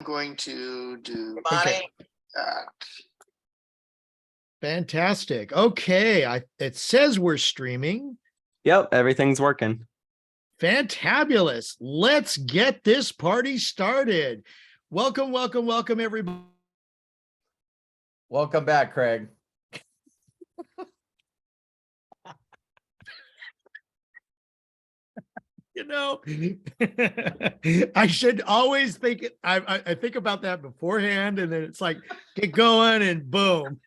going to do Okay. that. Fantastic. Okay. It says we're streaming. Yep, everything's working. Fantabulous. Let's get this party started. Welcome, welcome, welcome, everybody. Welcome back, Craig. You know, I should always think, I think about that beforehand, and then it's like, get going and boom.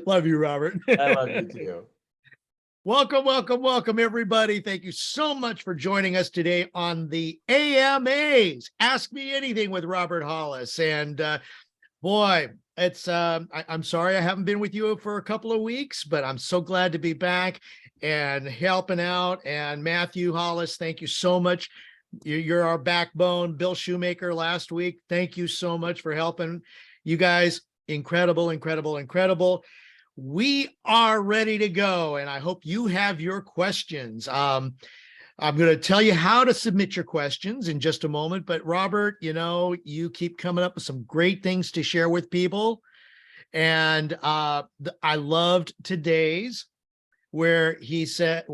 Love you, Robert. I love you too. Welcome, welcome, welcome, everybody. Thank you so much for joining us today on the AMAs. Ask Me Anything with Robert Hollis. And boy, it's I'm sorry I haven't been with you for a couple of weeks, but I'm so glad to be back and helping out. And Matthew Hollis, thank you so much. You're our backbone. Bill Shoemaker last week, thank you so much for helping. You guys, incredible, incredible, incredible. We are ready to go, and I hope you have your questions. I'm going to tell you how to submit your questions in just a moment, but Robert, you know, you keep coming up with some great things to share with people. And I loved today's where you said,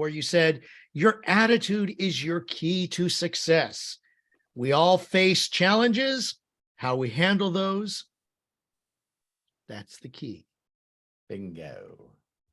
your attitude is your key to success. We all face challenges. How we handle those, that's the key. Bingo.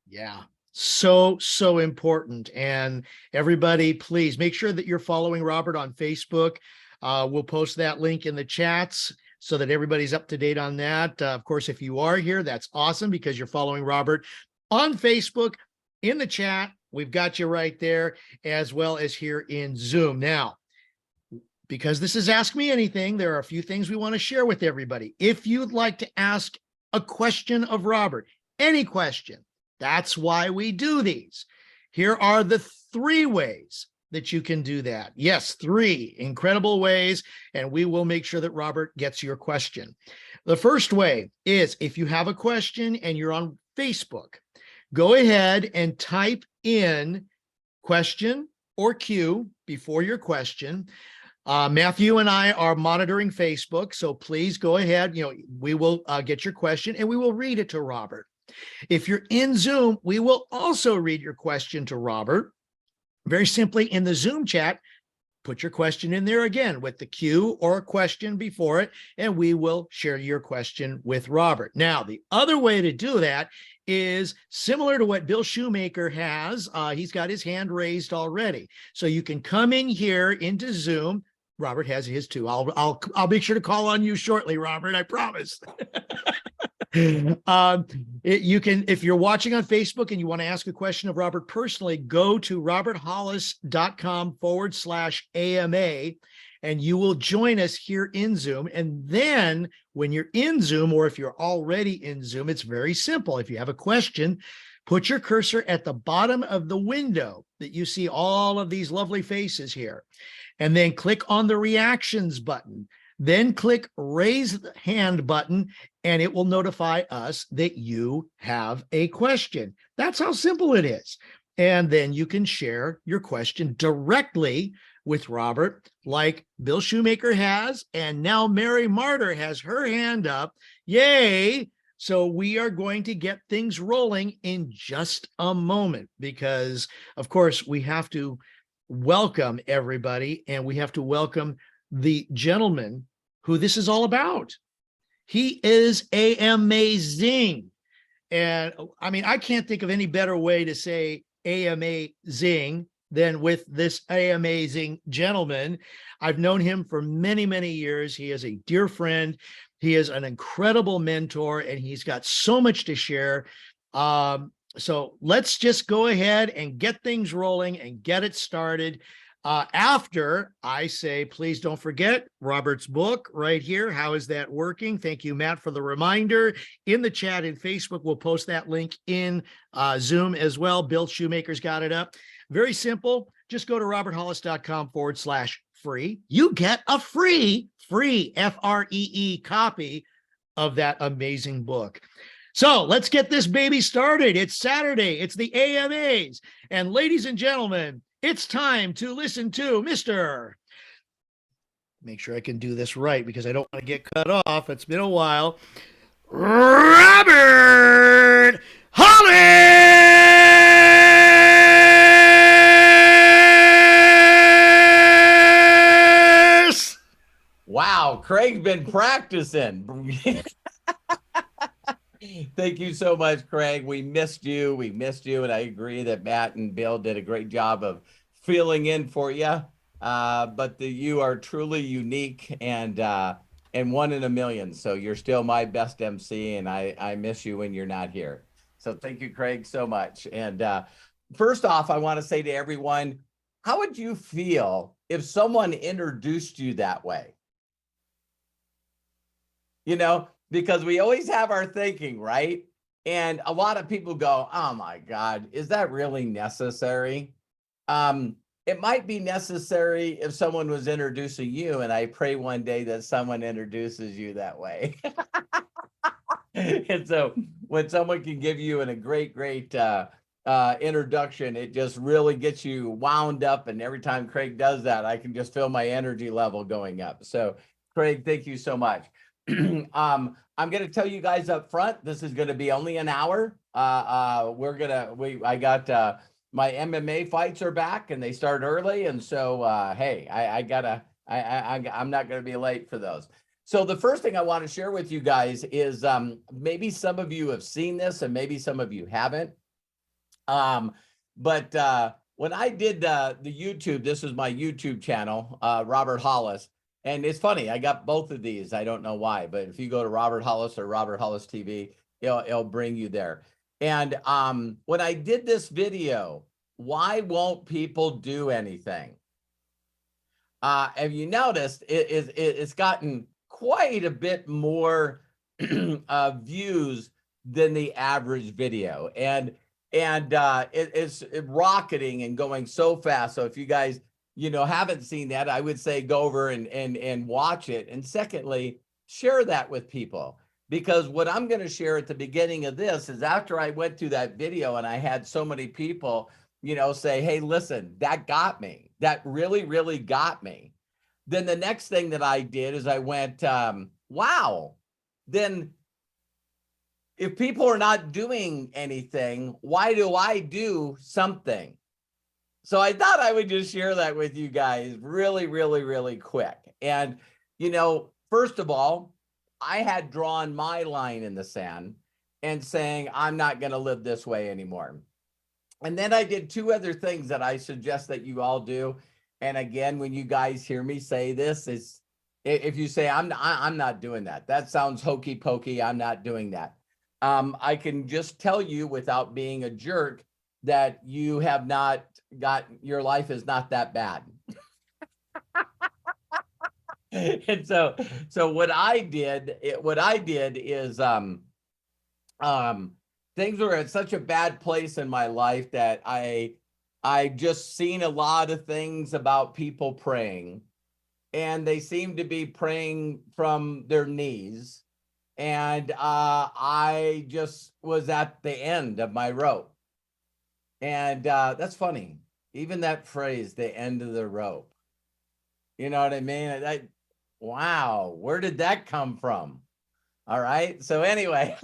Yeah. So important. And everybody, please make sure that you're following Robert on Facebook. We'll post that link in the chats so that everybody's up to date on that. Of course, if you are here, that's awesome because you're following Robert on Facebook. In the chat, we've got you right there, as well as here in Zoom. Now, because this is Ask Me Anything, there are a few things we want to share with everybody. If you'd like to ask a question of Robert, any question, that's why we do these. Here are the 3 ways that you can do that. Yes, 3 incredible ways, and we will make sure that Robert gets your question. The first way is if you have a question and you're on Facebook, go ahead and type in question or Q before your question. Matthew and I are monitoring Facebook, so please go ahead. You know, we will get your question and we will read it to Robert. If you're in Zoom, we will also read your question to Robert. Very simply in the Zoom chat, put your question in there again with the Q or a question before it, and we will share your question with Robert. Now, the other way to do that is similar to what Bill Shoemaker has. He's got his hand raised already. So you can come in here into Zoom. Robert has his too. I'll make sure to call on you shortly, Robert, I promise. You can, if you're watching on Facebook and you want to ask a question of Robert personally, go to roberthollis.com/AMA and you will join us here in Zoom. And then when you're in Zoom, or if you're already in Zoom, it's very simple. If you have a question, put your cursor at the bottom of the window that you see all of these lovely faces here, and then click on the reactions button. Then click raise the hand button, and it will notify us that you have a question. That's how simple it is. And then you can share your question directly with Robert, like Bill Shoemaker has, and now Mary Martyr has her hand up. Yay! So we are going to get things rolling in just a moment because, of course, we have to welcome everybody, and we have to welcome the gentleman who this is all about. He is amazing. And I mean, I can't think of any better way to say amazing than with this amazing gentleman. I've known him for many, many years. He is a dear friend. He is an incredible mentor, and he's got so much to share. So let's just go ahead and get things rolling and get it started. After I say, please don't forget Robert's book right here. How is that working? Thank you, Matt, for the reminder. In the chat in Facebook, we'll post that link in Zoom as well. Bill Shoemaker's got it up. Very simple. Just go to roberthollis.com/free. You get a free F-R-E-E copy of that amazing book. So let's get this baby started. It's Saturday. It's the AMAs. And ladies and gentlemen, it's time to listen to Mr. make sure I can do this right because I don't want to get cut off. It's been a while. Robert Hollis! Wow, Craig's been practicing. Thank you so much, Craig. We missed you. We missed you. And I agree that Matt and Bill did a great job of filling in for you. But you are truly unique and one in a million. So you're still my best MC, and I miss you when you're not here. So thank you, Craig, so much. And first off, I want to say to everyone, how would you feel if someone introduced you that way? You know, because we always have our thinking, right? And a lot of people go, oh my God, is that really necessary? It might be necessary if someone was introducing you, and I pray one day that someone introduces you that way. And so when someone can give you a great introduction, it just really gets you wound up. And every time Craig does that, I can just feel my energy level going up. So Craig, thank you so much. I'm going to tell you guys up front, this is going to be only an hour. I got my MMA fights are back and they start early. And so, hey, I'm not going to be late for those. So the first thing I want to share with you guys is, maybe some of you have seen this and maybe some of you haven't. But when I did the YouTube, this is my YouTube channel, Robert Hollis. And it's funny, I got both of these. I don't know why, but if you go to Robert Hollis or Robert Hollis TV, it'll bring you there. And when I did this video, why won't people do anything? Have you noticed it's gotten quite a bit more views than the average video, and it's rocketing and going so fast. So if you guys haven't seen that, I would say go over and watch it. And secondly, share that with people, because what I'm going to share at the beginning of this is after I went through that video and I had so many people, say, hey, listen, that got me. That really, really got me. Then the next thing that I did is I went, wow, then if people are not doing anything, why do I do something? So I thought I would just share that with you guys really, really, really quick. And, first of all, I had drawn my line in the sand and saying, I'm not going to live this way anymore. And then I did two other things that I suggest that you all do. And again, when you guys hear me say this, if you say, I'm not doing that, that sounds hokey pokey, I'm not doing that. I can just tell you without being a jerk that you have not your life is not that bad. And so what I did is things were at such a bad place in my life that I just seen a lot of things about people praying, and they seem to be praying from their knees. And I just was at the end of my rope. And that's funny. Even that phrase, the end of the rope. You know what I mean? Wow, where did that come from? All right. So anyway,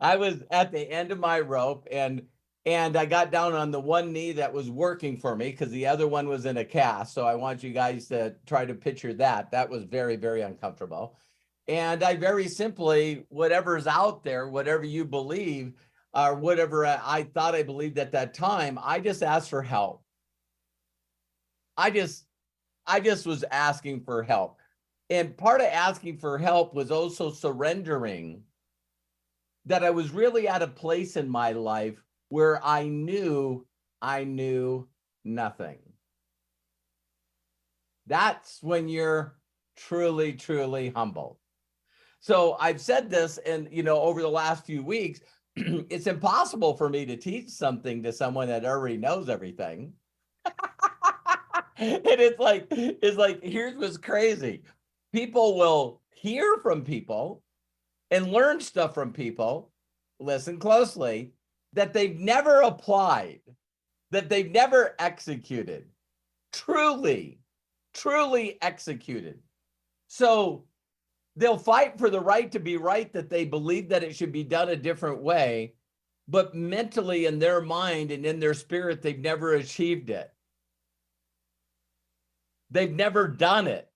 I was at the end of my rope, and I got down on the one knee that was working for me because the other one was in a cast. So I want you guys to try to picture that. That was very, very uncomfortable. And I very simply, whatever's out there, whatever you believe, or whatever I thought I believed at that time, I just asked for help. I just was asking for help. And part of asking for help was also surrendering that I was really at a place in my life where I knew nothing. That's when you're truly, truly humble. So I've said this, and over the last few weeks, it's impossible for me to teach something to someone that already knows everything. And it's like, here's what's crazy. People will hear from people and learn stuff from people, listen closely, that they've never applied, that they've never executed. Truly, truly executed. So they'll fight for the right to be right, that they believe that it should be done a different way, but mentally in their mind and in their spirit, they've never achieved it. They've never done it.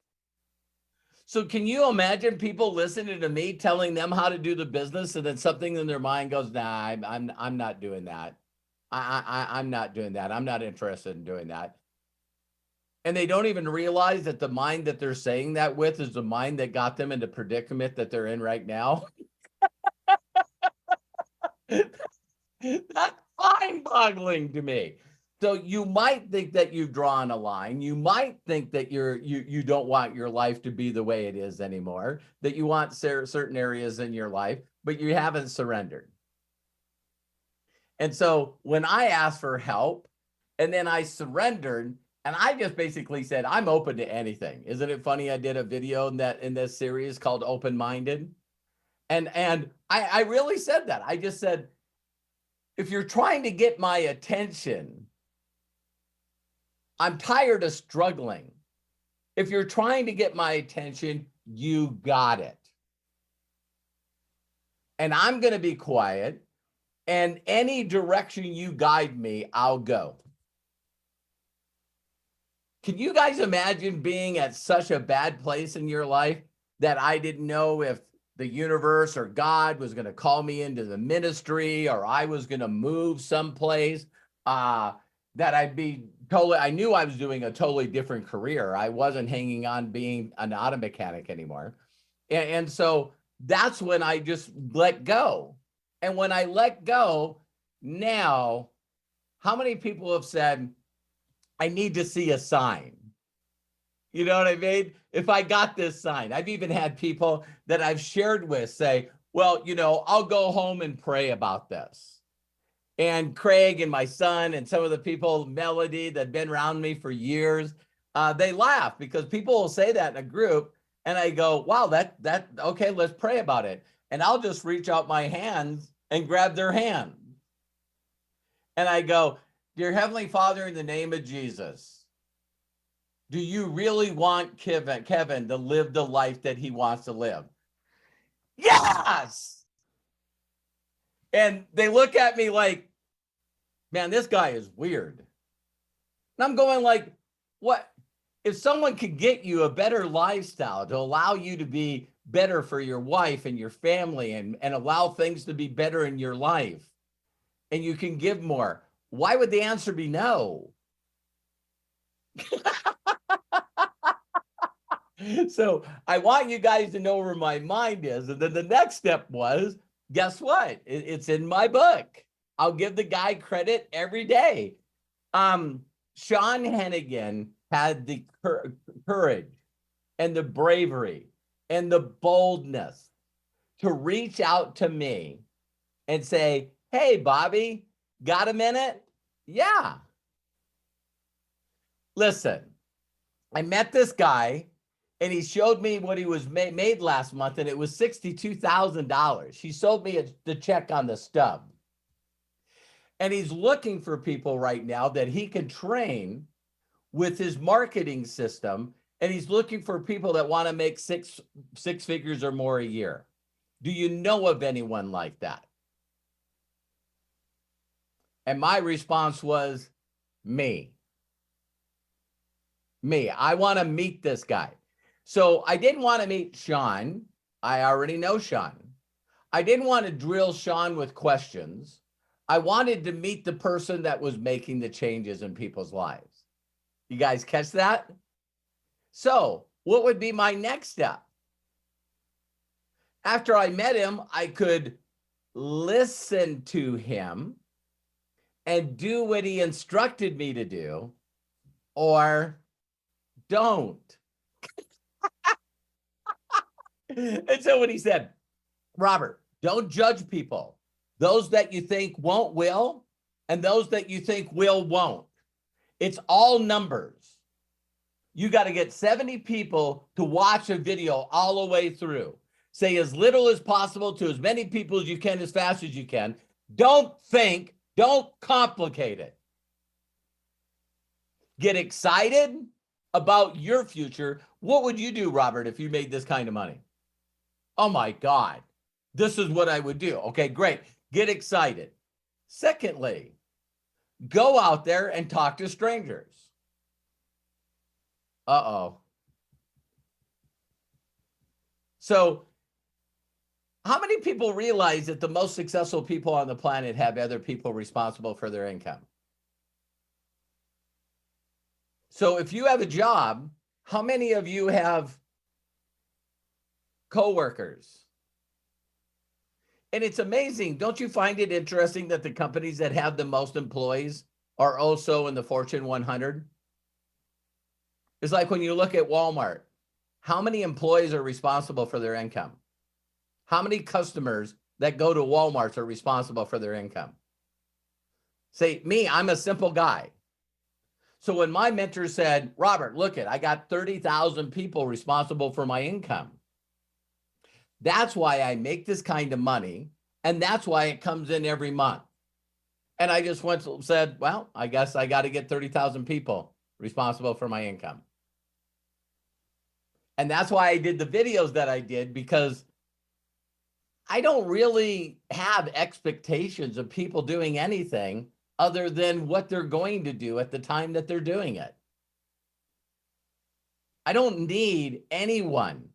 So can you imagine people listening to me telling them how to do the business, and then something in their mind goes, nah, I'm not doing that. I'm not doing that. I'm not interested in doing that. And they don't even realize that the mind that they're saying that with is the mind that got them into predicament that they're in right now. That's mind-boggling to me. So you might think that you've drawn a line. You might think that you don't want your life to be the way it is anymore, that you want certain areas in your life, but you haven't surrendered. And so when I asked for help and then I surrendered, and I just basically said, I'm open to anything. Isn't it funny? I did a video in this series called Open-Minded. And I really said that. I just said, if you're trying to get my attention, I'm tired of struggling. If you're trying to get my attention, you got it. And I'm going to be quiet, and any direction you guide me, I'll go. Can you guys imagine being at such a bad place in your life that I didn't know if the universe or God was going to call me into the ministry, or I was going to move someplace, that I'd be totally, I knew I was doing a totally different career. I wasn't hanging on being an auto mechanic anymore. And so that's when I just let go. And when I let go, now, how many people have said, I need to see a sign? You know what I mean? If I got this sign, I've even had people that I've shared with say, well, you know, I'll go home and pray about this. And Craig and my son and some of the people, Melody, that have been around me for years, they laugh because people will say that in a group. And I go, wow, okay, let's pray about it. And I'll just reach out my hands and grab their hand. And I go, dear Heavenly Father, in the name of Jesus, do you really want Kevin to live the life that he wants to live? Yes! And they look at me like, man, this guy is weird. And I'm going like, what? If someone could get you a better lifestyle to allow you to be better for your wife and your family and allow things to be better in your life, and you can give more, why would the answer be no? So I want you guys to know where my mind is. And then the next step was, guess what? It's in my book. I'll give the guy credit every day. Sean Hennigan had the courage and the bravery and the boldness to reach out to me and say, hey, Bobby, got a minute? Yeah. Listen, I met this guy and he showed me what he was made last month, and it was $62,000. He sold me the check on the stub. And he's looking for people right now that he can train with his marketing system. And he's looking for people that want to make six figures or more a year. Do you know of anyone like that? And my response was, me. I want to meet this guy. So I didn't want to meet Sean. I already know Sean. I didn't want to drill Sean with questions. I wanted to meet the person that was making the changes in people's lives. You guys catch that? So what would be my next step? After I met him, I could listen to him and do what he instructed me to do, or don't. And so when he said, Robert, don't judge people. Those that you think won't will, and those that you think will won't. It's all numbers. You got to get 70 people to watch a video all the way through. Say as little as possible to as many people as you can, as fast as you can. Don't think, don't complicate it. Get excited about your future, what would you do, Robert, if you made this kind of money? Oh my God, this is what I would do. Okay, great. Get excited. Secondly, go out there and talk to strangers. Uh-oh. So how many people realize that the most successful people on the planet have other people responsible for their income? So if you have a job, how many of you have coworkers? And it's amazing. Don't you find it interesting that the companies that have the most employees are also in the Fortune 100? It's like when you look at Walmart, how many employees are responsible for their income? How many customers that go to Walmart are responsible for their income? Say, me, I'm a simple guy. So when my mentor said, Robert, look it, I got 30,000 people responsible for my income. That's why I make this kind of money. And that's why it comes in every month. And I just said, well, I guess I got to get 30,000 people responsible for my income. And that's why I did the videos that I did, because I don't really have expectations of people doing anything other than what they're going to do at the time that they're doing it. I don't need anyone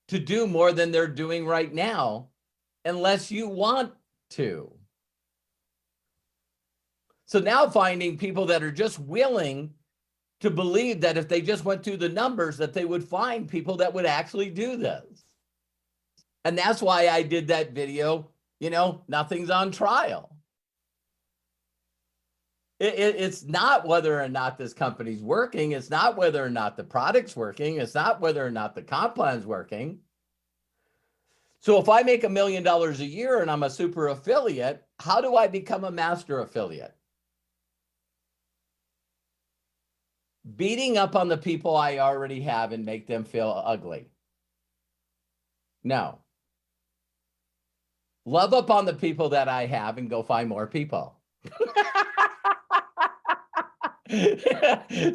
to do more than they're doing right now unless you want to. So now finding people that are just willing to believe that if they just went through the numbers, that they would find people that would actually do this. And that's why I did that video, nothing's on trial. It's not whether or not this company's working. It's not whether or not the product's working. It's not whether or not the comp plan's working. So if I make $1 million a year and I'm a super affiliate, how do I become a master affiliate? Beating up on the people I already have and make them feel ugly. No. Love up on the people that I have and go find more people.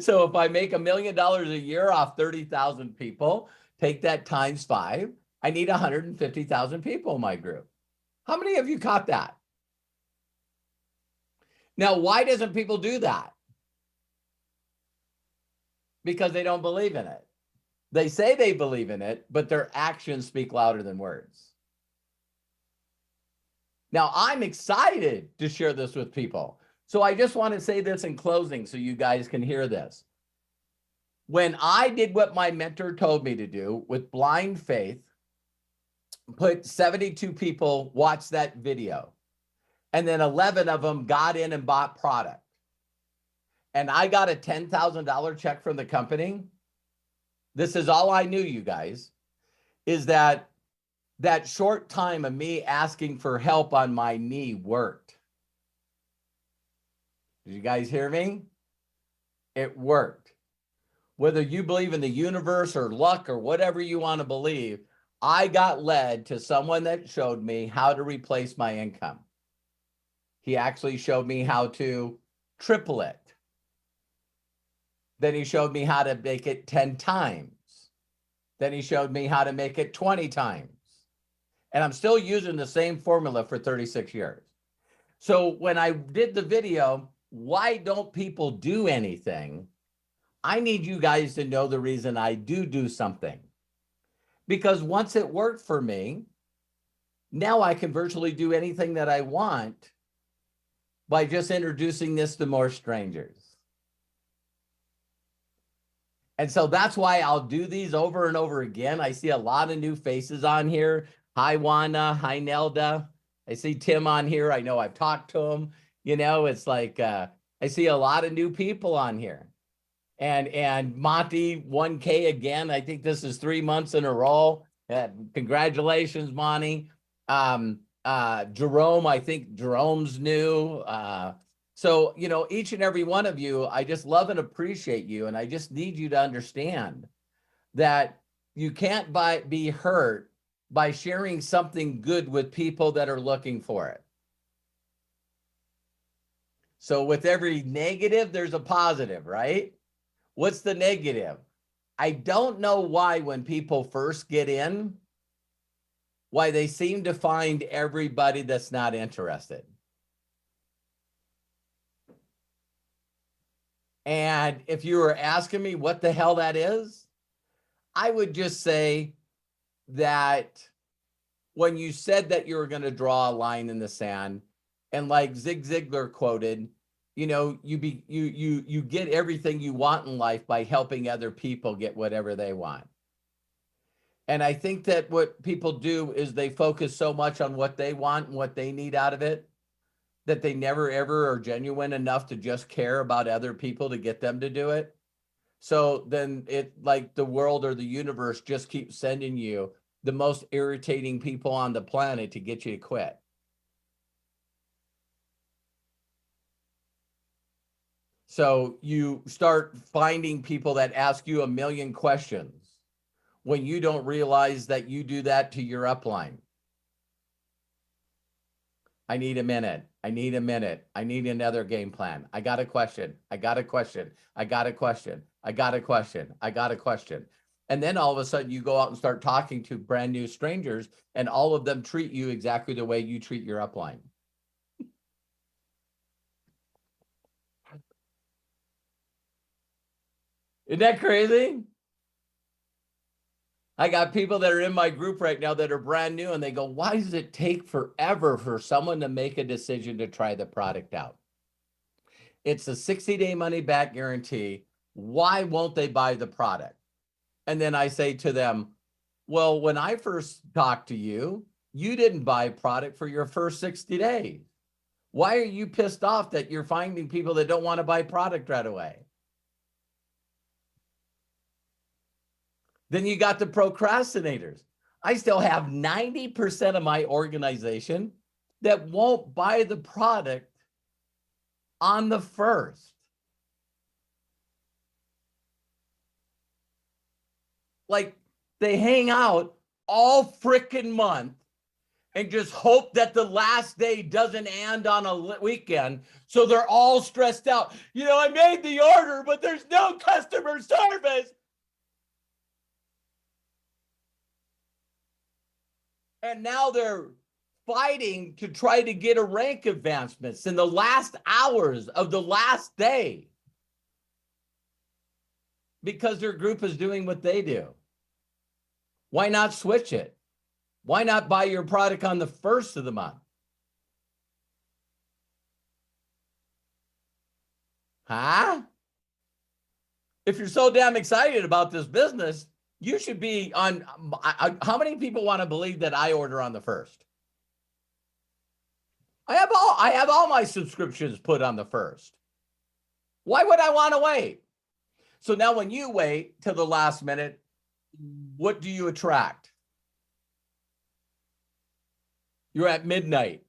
So if I make $1 million a year off 30,000 people, take that times 5, I need 150,000 people in my group. How many of you caught that? Now, why doesn't people do that? Because they don't believe in it. They say they believe in it, but their actions speak louder than words. Now, I'm excited to share this with people. So I just want to say this in closing so you guys can hear this. When I did what my mentor told me to do with blind faith, put 72 people watch that video, and then 11 of them got in and bought product. And I got a $10,000 check from the company. This is all I knew, you guys, is that short time of me asking for help on my knee worked. Did you guys hear me? It worked. Whether you believe in the universe or luck or whatever you want to believe, I got led to someone that showed me how to replace my income. He actually showed me how to triple it. Then he showed me how to make it 10 times. Then he showed me how to make it 20 times. And I'm still using the same formula for 36 years. So when I did the video, why don't people do anything? I need you guys to know the reason I do something. Because once it worked for me, now I can virtually do anything that I want by just introducing this to more strangers. And so that's why I'll do these over and over again. I see a lot of new faces on here. Hi, Wanda. Hi, Nelda. I see Tim on here. I know I've talked to him. It's like I see a lot of new people on here. And Monty, 1K again. I think this is 3 months in a row. Congratulations, Monty. Jerome, I think Jerome's new. So, each and every one of you, I just love and appreciate you. And I just need you to understand that you can't be hurt by sharing something good with people that are looking for it. So with every negative, there's a positive, right? What's the negative? I don't know why when people first get in, why they seem to find everybody that's not interested. And if you were asking me what the hell that is, I would just say that when you said that you were going to draw a line in the sand, and like Zig Ziglar quoted, you know, you get everything you want in life by helping other people get whatever they want. And I think that what people do is they focus so much on what they want and what they need out of it that they never ever are genuine enough to just care about other people to get them to do it. So then it, like the world or the universe just keeps sending you the most irritating people on the planet to get you to quit. So you start finding people that ask you a million questions when you don't realize that you do that to your upline. I need a minute. I need a minute. I need another game plan. I got a question. I got a question. I got a question. I got a question. I got a question. And then all of a sudden you go out and start talking to brand new strangers and all of them treat you exactly the way you treat your upline. Isn't that crazy? I got people that are in my group right now that are brand new and they go, why does it take forever for someone to make a decision to try the product out? It's a 60-day money back guarantee. Why won't they buy the product? And then I say to them, well, when I first talked to you, you didn't buy product for your first 60 days. Why are you pissed off that you're finding people that don't want to buy product right away? Then you got the procrastinators. I still have 90% of my organization that won't buy the product on the first. Like they hang out all freaking month and just hope that the last day doesn't end on a weekend. So they're all stressed out. You know, I made the order, but there's no customer service. And now they're fighting to try to get a rank advancements in the last hours of the last day because their group is doing what they do. Why not switch it? Why not buy your product on the first of the month? Huh? If you're so damn excited about this business, you should be on. How many people want to believe that I order on the first? I have all my subscriptions put on the first. Why would I want to wait? So now when you wait till the last minute, what do you attract? You're at midnight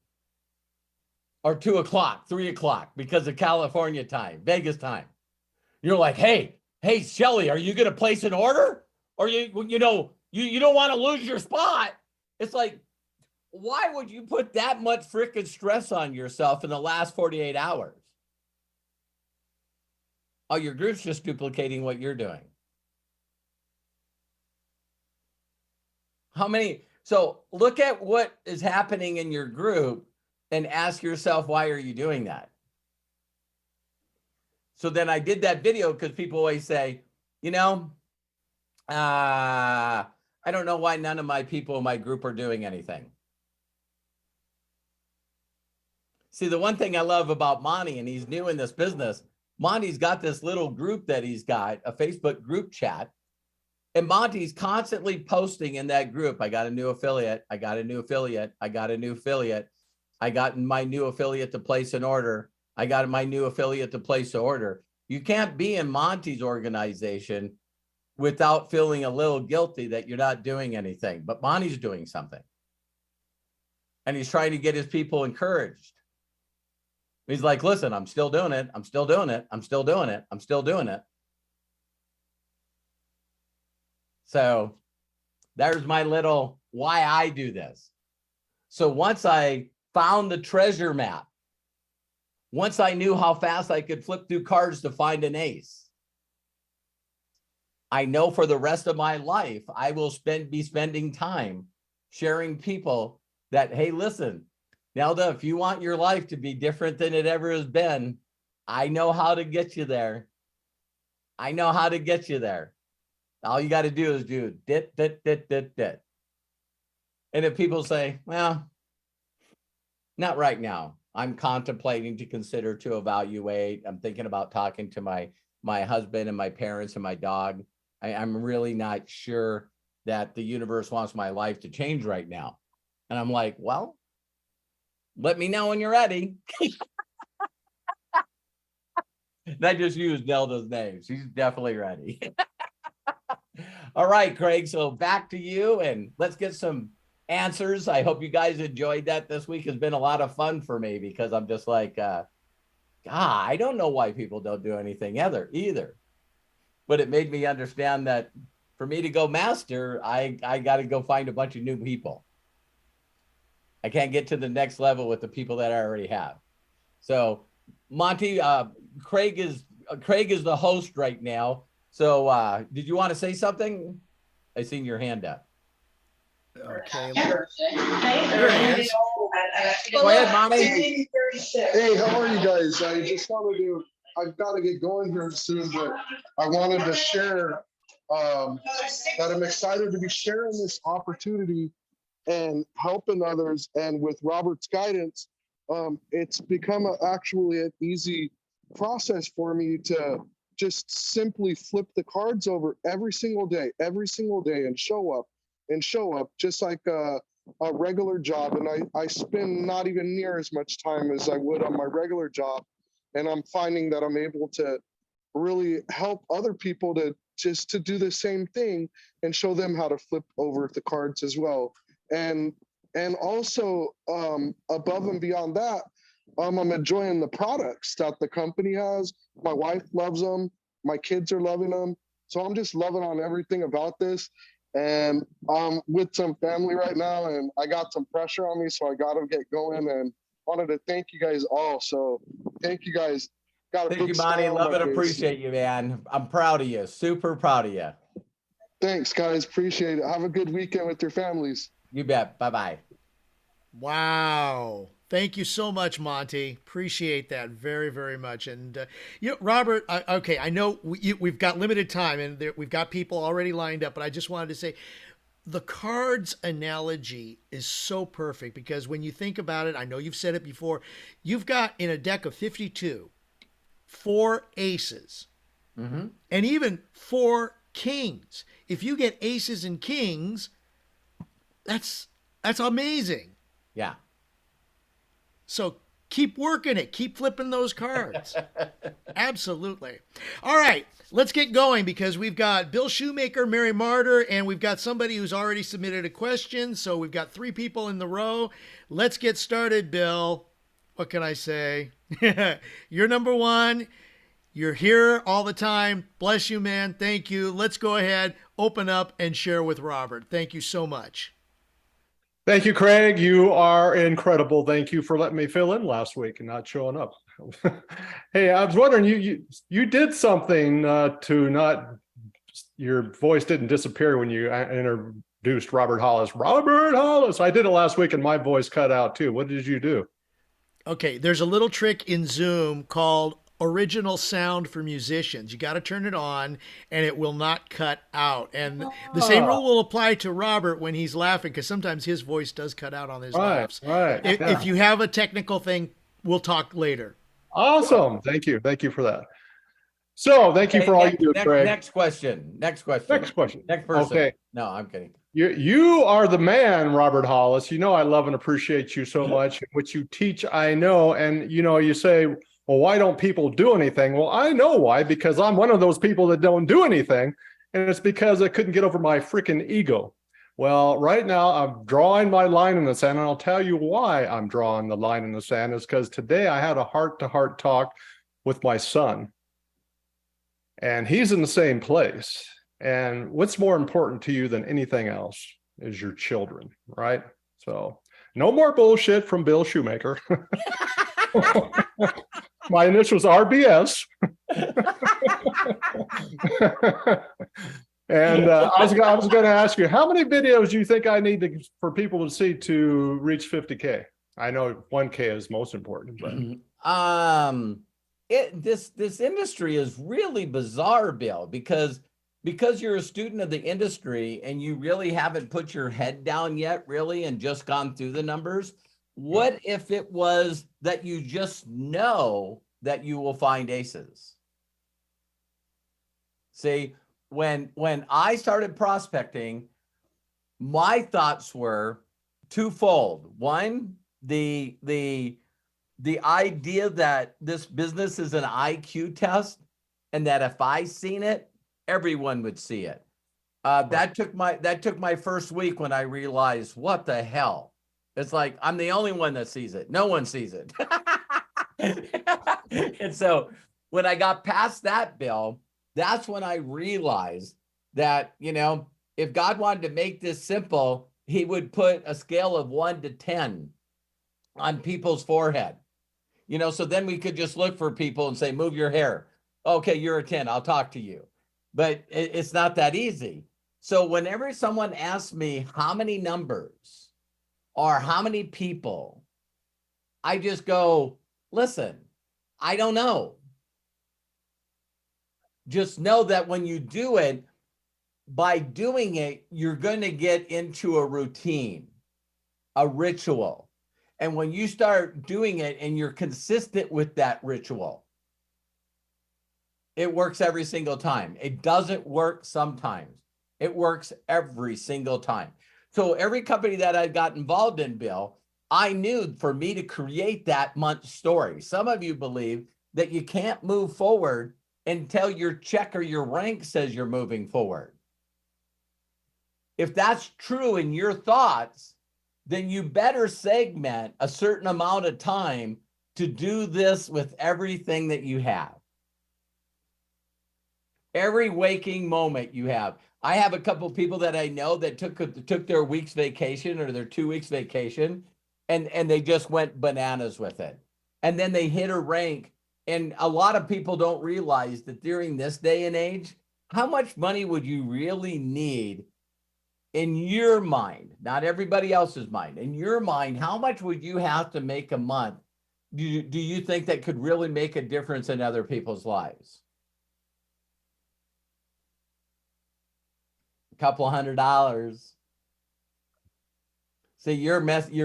or 2 o'clock, 3 o'clock because of California time, Vegas time. You're like, hey, Shelly, are you going to place an order? Or you don't want to lose your spot. It's like, why would you put that much freaking stress on yourself in the last 48 hours? Oh, your group's just duplicating what you're doing. How many? So look at what is happening in your group and ask yourself, why are you doing that? So then I did that video because people always say, you know, I don't know why none of my people in my group are doing anything. See, the one thing I love about Monty, and he's new in this business, Monty's got this little group that he's got, a Facebook group chat, and Monty's constantly posting in that group, I got a new affiliate, I got a new affiliate, I got a new affiliate, I got my new affiliate to place an order, I got my new affiliate to place an order. You can't be in Monty's organization without feeling a little guilty that you're not doing anything, but Monty's doing something. And he's trying to get his people encouraged. He's like, listen, I'm still doing it. I'm still doing it. I'm still doing it. I'm still doing it. So there's my little why I do this. So once I found the treasure map, once I knew how fast I could flip through cards to find an ace, I know for the rest of my life, I will be spending time sharing people that, hey, listen, Nelda, if you want your life to be different than it ever has been, I know how to get you there. I know how to get you there. All you got to do is do dit. And if people say, well, not right now, I'm contemplating to consider, to evaluate, I'm thinking about talking to my husband and my parents and my dog. I'm really not sure that the universe wants my life to change right now. And I'm like, well, let me know when you're ready. And I just used Nelda's name. She's definitely ready. All right, Craig. So back to you, and let's get some answers. I hope you guys enjoyed that. This week has been a lot of fun for me because I'm just like, I don't know why people don't do anything either. But it made me understand that for me to go master, I got to go find a bunch of new people. I can't get to the next level with the people that I already have. So Monty, Craig is the host right now. So did you want to say something? I seen your hand up. Okay. There it is. Go ahead, Monty. Hey, how are you guys? I just wanted to, I've got to get going here soon, but I wanted to share that I'm excited to be sharing this opportunity and helping others. And with Robert's guidance, it's become actually an easy process for me to just simply flip the cards over every single day and show up just like a regular job. And I spend not even near as much time as I would on my regular job. And I'm finding that I'm able to really help other people to do the same thing and show them how to flip over the cards as well. And also above and beyond that, I'm enjoying the products that the company has. My wife loves them. My kids are loving them. So I'm just loving on everything about this. And I'm with some family right now, and I got some pressure on me, so I got to get going. And wanted to thank you guys all. So thank you guys. Thank you, Monty. Love and appreciate you, man. I'm proud of you. Super proud of you. Thanks, guys. Appreciate it. Have a good weekend with your families. You bet. Bye-bye. Wow. Thank you so much, Monty. Appreciate that very, very much. And, Robert, okay, I know we've got limited time and we've got people already lined up, but I just wanted to say the cards analogy is so perfect because when you think about it, I know you've said it before, you've got in a deck of 52, 4 aces, and even 4 kings. If you get aces and kings, that's amazing. Yeah. So keep working it. Keep flipping those cards. Absolutely. All right, let's get going because we've got Bill Shoemaker, Mary Martyr, and we've got somebody who's already submitted a question. So we've got 3 people in the row. Let's get started, Bill. What can I say? You're number 1. You're here all the time. Bless you, man. Thank you. Let's go ahead, open up, and share with Robert. Thank you so much. Thank you, Craig. You are incredible. Thank you for letting me fill in last week and not showing up. Hey, I was wondering, you did something to not, your voice didn't disappear when you introduced Robert Hollis. Robert Hollis. I did it last week and my voice cut out too. What did you do? Okay, there's a little trick in Zoom called original sound for musicians. You got to turn it on and it will not cut out. And the same rule will apply to Robert when he's laughing, because sometimes his voice does cut out on his laughs. Right. If you have a technical thing, we'll talk later. Awesome. Thank you. Thank you for that. So thank you for all you do, Craig. Next question. Next person. Next person. Okay. No, I'm kidding. You are the man, Robert Hollis. You know I love and appreciate you so much. What you teach, I know. And you say, well, why don't people do anything? Well, I know why, because I'm one of those people that don't do anything. And it's because I couldn't get over my freaking ego. Well, right now I'm drawing my line in the sand, and I'll tell you why I'm drawing the line in the sand is because today I had a heart-to-heart talk with my son. And he's in the same place. And what's more important to you than anything else is your children, right? So no more bullshit from Bill Shoemaker. My initials RBS. And I was going to ask you, how many videos do you think I need for people to see to reach 50K? I know 1K is most important, but this industry is really bizarre, Bill, because you're a student of the industry and you really haven't put your head down yet, really, and just gone through the numbers. What if it was that you just know that you will find aces? See, when I started prospecting, my thoughts were twofold. One, the idea that this business is an IQ test, and that if I seen it, everyone would see it. That took my first week when I realized, what the hell? It's like, I'm the only one that sees it. No one sees it. And so when I got past that, Bill, that's when I realized that, if God wanted to make this simple, he would put a scale of 1 to 10 on people's forehead. So then we could just look for people and say, move your hair. Okay, you're a 10, I'll talk to you. But it's not that easy. So whenever someone asks me how many numbers or how many people, I just go, listen, I don't know. Just know that when you do it, by doing it, you're going to get into a routine, a ritual. And when you start doing it and you're consistent with that ritual, it works every single time. It doesn't work sometimes. It works every single time. So every company that I got involved in, Bill, I knew for me to create that month story. Some of you believe that you can't move forward until your check or your rank says you're moving forward. If that's true in your thoughts, then you better segment a certain amount of time to do this with everything that you have. Every waking moment you have. I have a couple of people that I know that took their week's vacation or their 2 weeks vacation, and they just went bananas with it. And then they hit a rank. And a lot of people don't realize that during this day and age, how much money would you really need in your mind, not everybody else's mind, in your mind, how much would you have to make a month? Do you think that could really make a difference in other people's lives? A couple $100. See, you're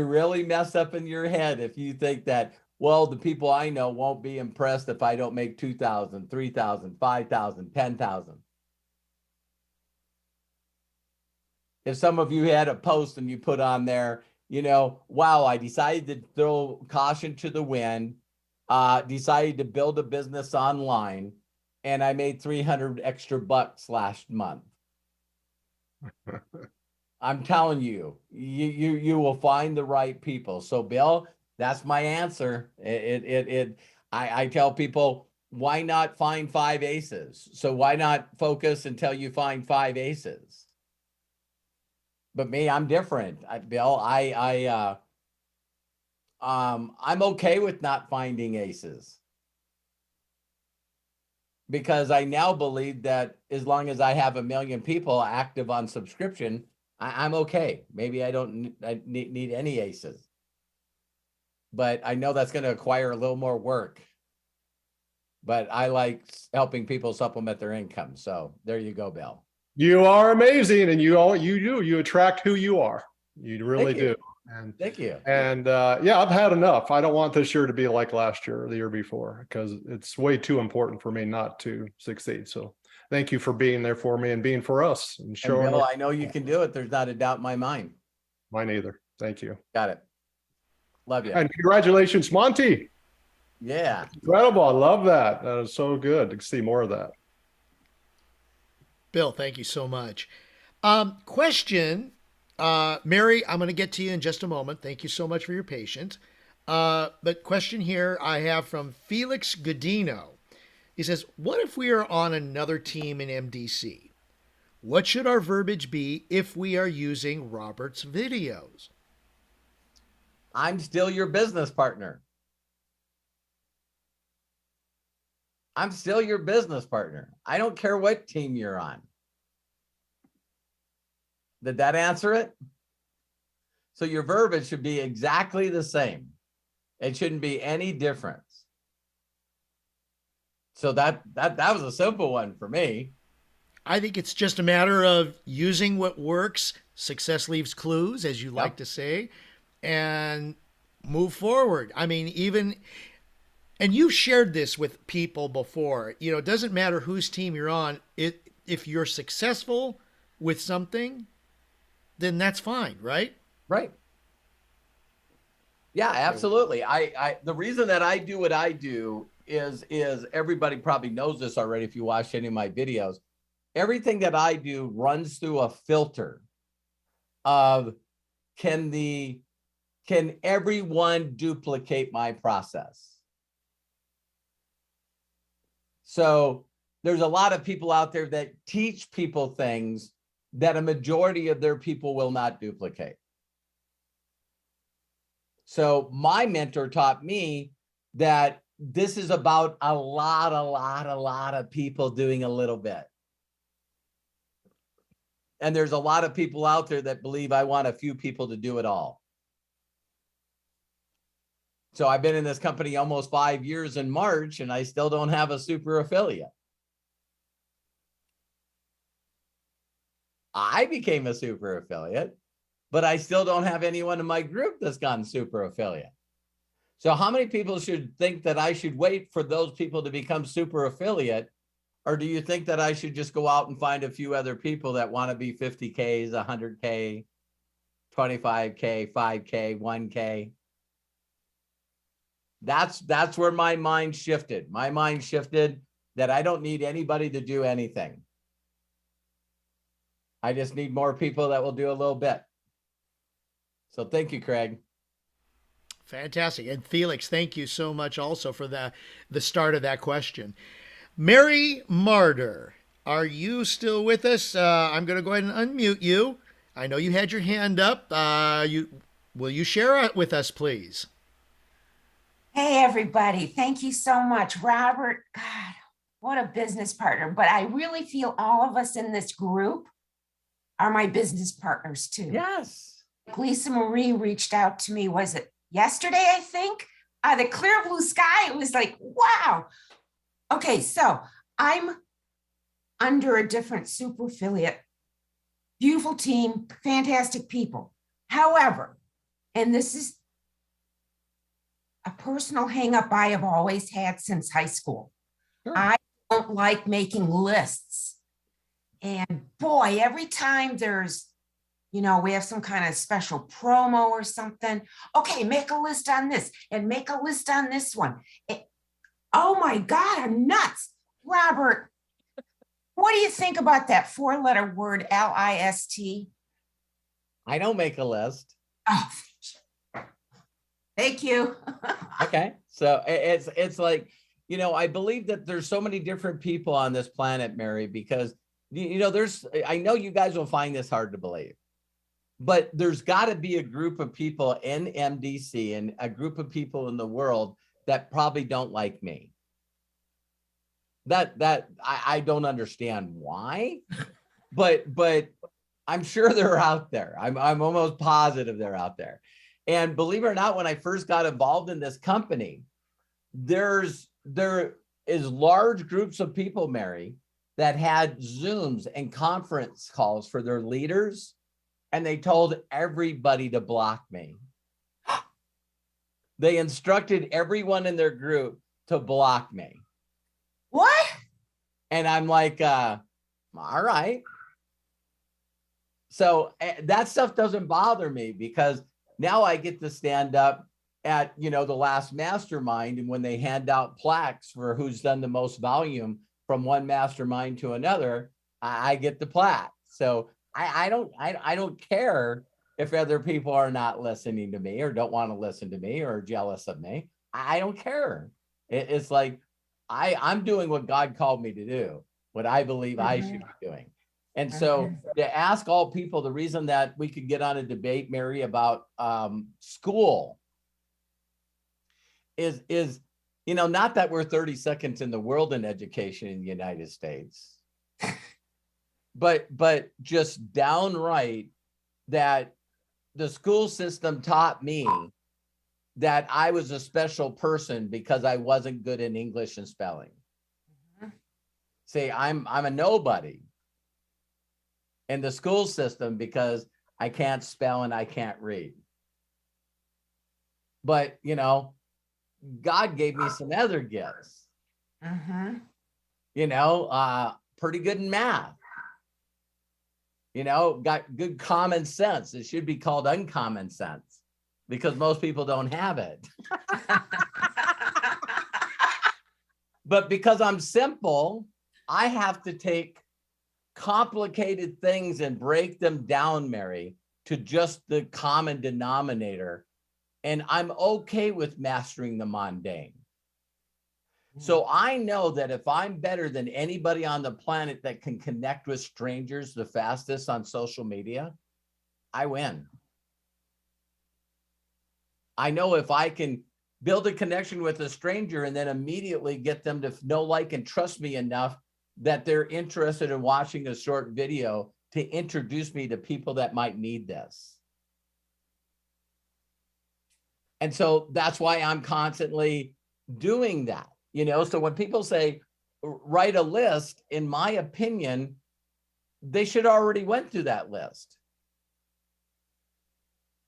really messed up in your head if you think that, well, the people I know won't be impressed if I don't make 2,000, 3,000, 5,000, 10,000. If some of you had a post and you put on there, wow, I decided to throw caution to the wind, decided to build a business online, and I made 300 extra bucks last month. I'm telling you, you will find the right people. So, Bill, that's my answer. I tell people, why not find 5 aces? So why not focus until you find 5 aces? But me, I'm different. Bill, I'm okay with not finding aces, because I now believe that as long as I have 1 million people active on subscription, I'm okay. Maybe I don't need any aces, but I know that's going to acquire a little more work. But I like helping people supplement their income. So there you go, Bill. You are amazing, and you attract who you are. You really do. And thank you. And yeah, I've had enough. I don't want this year to be like last year or the year before, because it's way too important for me not to succeed. So thank you for being there for me and being for us and showing. And Bill, I know you can do it. There's not a doubt in my mind. Mine either. Thank you. Got it. Love you. And congratulations, Monty. Yeah. Incredible. I love that. That is so good to see more of that. Bill, thank you so much. Question, Mary, I'm going to get to you in just a moment. Thank you so much for your patience. But question here I have from Felix Godino. He says, what if we are on another team in MDC? What should our verbiage be if we are using Robert's videos? I'm still your business partner. I'm still your business partner. I don't care what team you're on. Did that answer it? So your verbiage should be exactly the same. It shouldn't be any difference. So that was a simple one for me. I think it's just a matter of using what works. Success leaves clues, as you like to say, and move forward. I mean, and you've shared this with people before, you know, it doesn't matter whose team you're on. If you're successful with something, then that's fine, right? Right. Yeah, absolutely. The reason that I do what I do is everybody probably knows this already if you watch any of my videos. Everything that I do runs through a filter of can everyone duplicate my process? So there's a lot of people out there that teach people things that a majority of their people will not duplicate. So my mentor taught me that this is about a lot of people doing a little bit. And there's a lot of people out there that believe I want a few people to do it all. So I've been in this company almost 5 years in March, and I still don't have a super affiliate. I became a super affiliate, but I still don't have anyone in my group that's gone super affiliate. So how many people should think that I should wait for those people to become super affiliate? Or do you think that I should just go out and find a few other people that want to be 50Ks, 100K, 25K, 5K, 1K? That's where my mind shifted. My mind shifted that I don't need anybody to do anything. I just need more people that will do a little bit. So thank you, Craig. Fantastic. And Felix, thank you so much also for the start of that question. Mary Martyr, are you still with us? I'm going to go ahead and unmute you. I know you had your hand up. Will you share it with us, please? Hey, everybody. Thank you so much. Robert, God, what a business partner. But I really feel all of us in this group are my business partners too. Yes. Lisa Marie reached out to me, was it yesterday, I think? The clear blue sky, it was like, wow. Okay, so I'm under a different super affiliate. Beautiful team, fantastic people. However, and this is a personal hang up I have always had since high school. Sure. I don't like making lists. And boy, every time there's, you know, we have some kind of special promo or something. Okay, make a list on this and make a list on this one. Oh my God, I'm nuts. Robert, what do you think about that 4-letter word, L-I-S-T? I don't make a list. Oh, thank you. Okay. So it's like, you know, I believe that there's so many different people on this planet, Mary, because, you know, I know you guys will find this hard to believe, but there's got to be a group of people in MDC and a group of people in the world that probably don't like me. I don't understand why, but I'm sure they're out there. I'm almost positive they're out there. And believe it or not, when I first got involved in this company, there is large groups of people, Mary, that had Zooms and conference calls for their leaders, and they told everybody to block me. They instructed everyone in their group to block me. What? And I'm like, all right. So that stuff doesn't bother me because now I get to stand up at, you know, the last mastermind, and when they hand out plaques for who's done the most volume from one mastermind to another, I get the plaque. So I don't care if other people are not listening to me or don't want to listen to me or jealous of me. I don't care. It's like I'm doing what God called me to do, what I believe I should be doing. And so to ask all people, the reason that we could get on a debate, Mary, about school is not that we're 32nd in the world in education in the United States, but just downright that the school system taught me that I was a special person because I wasn't good in English and spelling. Say I'm a nobody in the school system because I can't spell and I can't read. But, God gave me some other gifts. Pretty good in math. Got good common sense. It should be called uncommon sense because most people don't have it. But because I'm simple, I have to take complicated things and break them down, Mary, to just the common denominator. And I'm okay with mastering the mundane. So I know that if I'm better than anybody on the planet that can connect with strangers the fastest on social media, I win. I know if I can build a connection with a stranger and then immediately get them to know, like, and trust me enough that they're interested in watching a short video to introduce me to people that might need this. And so that's why I'm constantly doing that, So when people say, write a list, in my opinion, they should already went through that list.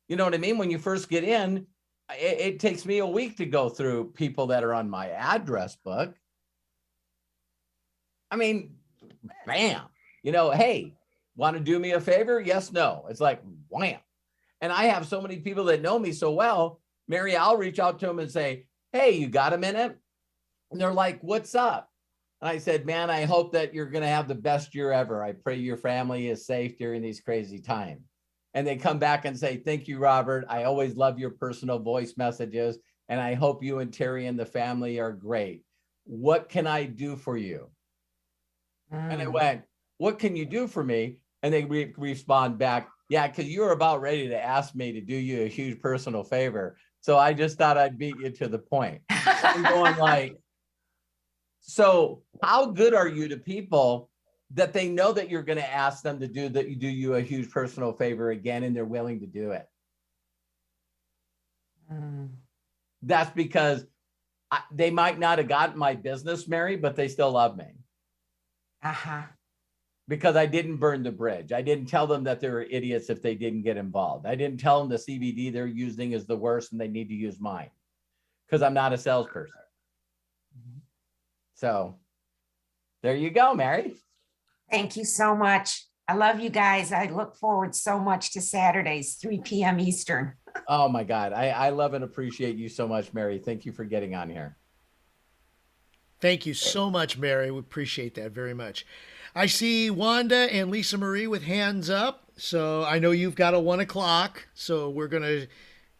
You know what I mean? When you first get in, it takes me a week to go through people that are on my address book. I mean, bam, hey, want to do me a favor? Yes, no. It's like, wham. And I have so many people that know me so well, Mary, I'll reach out to them and say, hey, you got a minute? And they're like, what's up? And I said, man, I hope that you're going to have the best year ever. I pray your family is safe during these crazy times. And they come back and say, thank you, Robert. I always love your personal voice messages. And I hope you and Terry and the family are great. What can I do for you? And I went, what can you do for me? And they respond back, yeah, because you were about ready to ask me to do you a huge personal favor. So I just thought I'd beat you to the point. I'm going like, so how good are you to people that they know that you're going to ask them to do you a huge personal favor again, and they're willing to do it? That's because they might not have gotten my business, Mary, but they still love me. Because I didn't burn the bridge. I didn't tell them that they were idiots if they didn't get involved. I didn't tell them the CBD they're using is the worst and they need to use mine, because I'm not a salesperson. So there you go, Mary. Thank you so much. I love you guys. I look forward so much to Saturdays, 3 p.m. Eastern. Oh my God. I love and appreciate you so much, Mary. Thank you for getting on here. Thank you so much, Mary. We appreciate that very much. I see Wanda and Lisa Marie with hands up. So I know you've got a 1 o'clock. So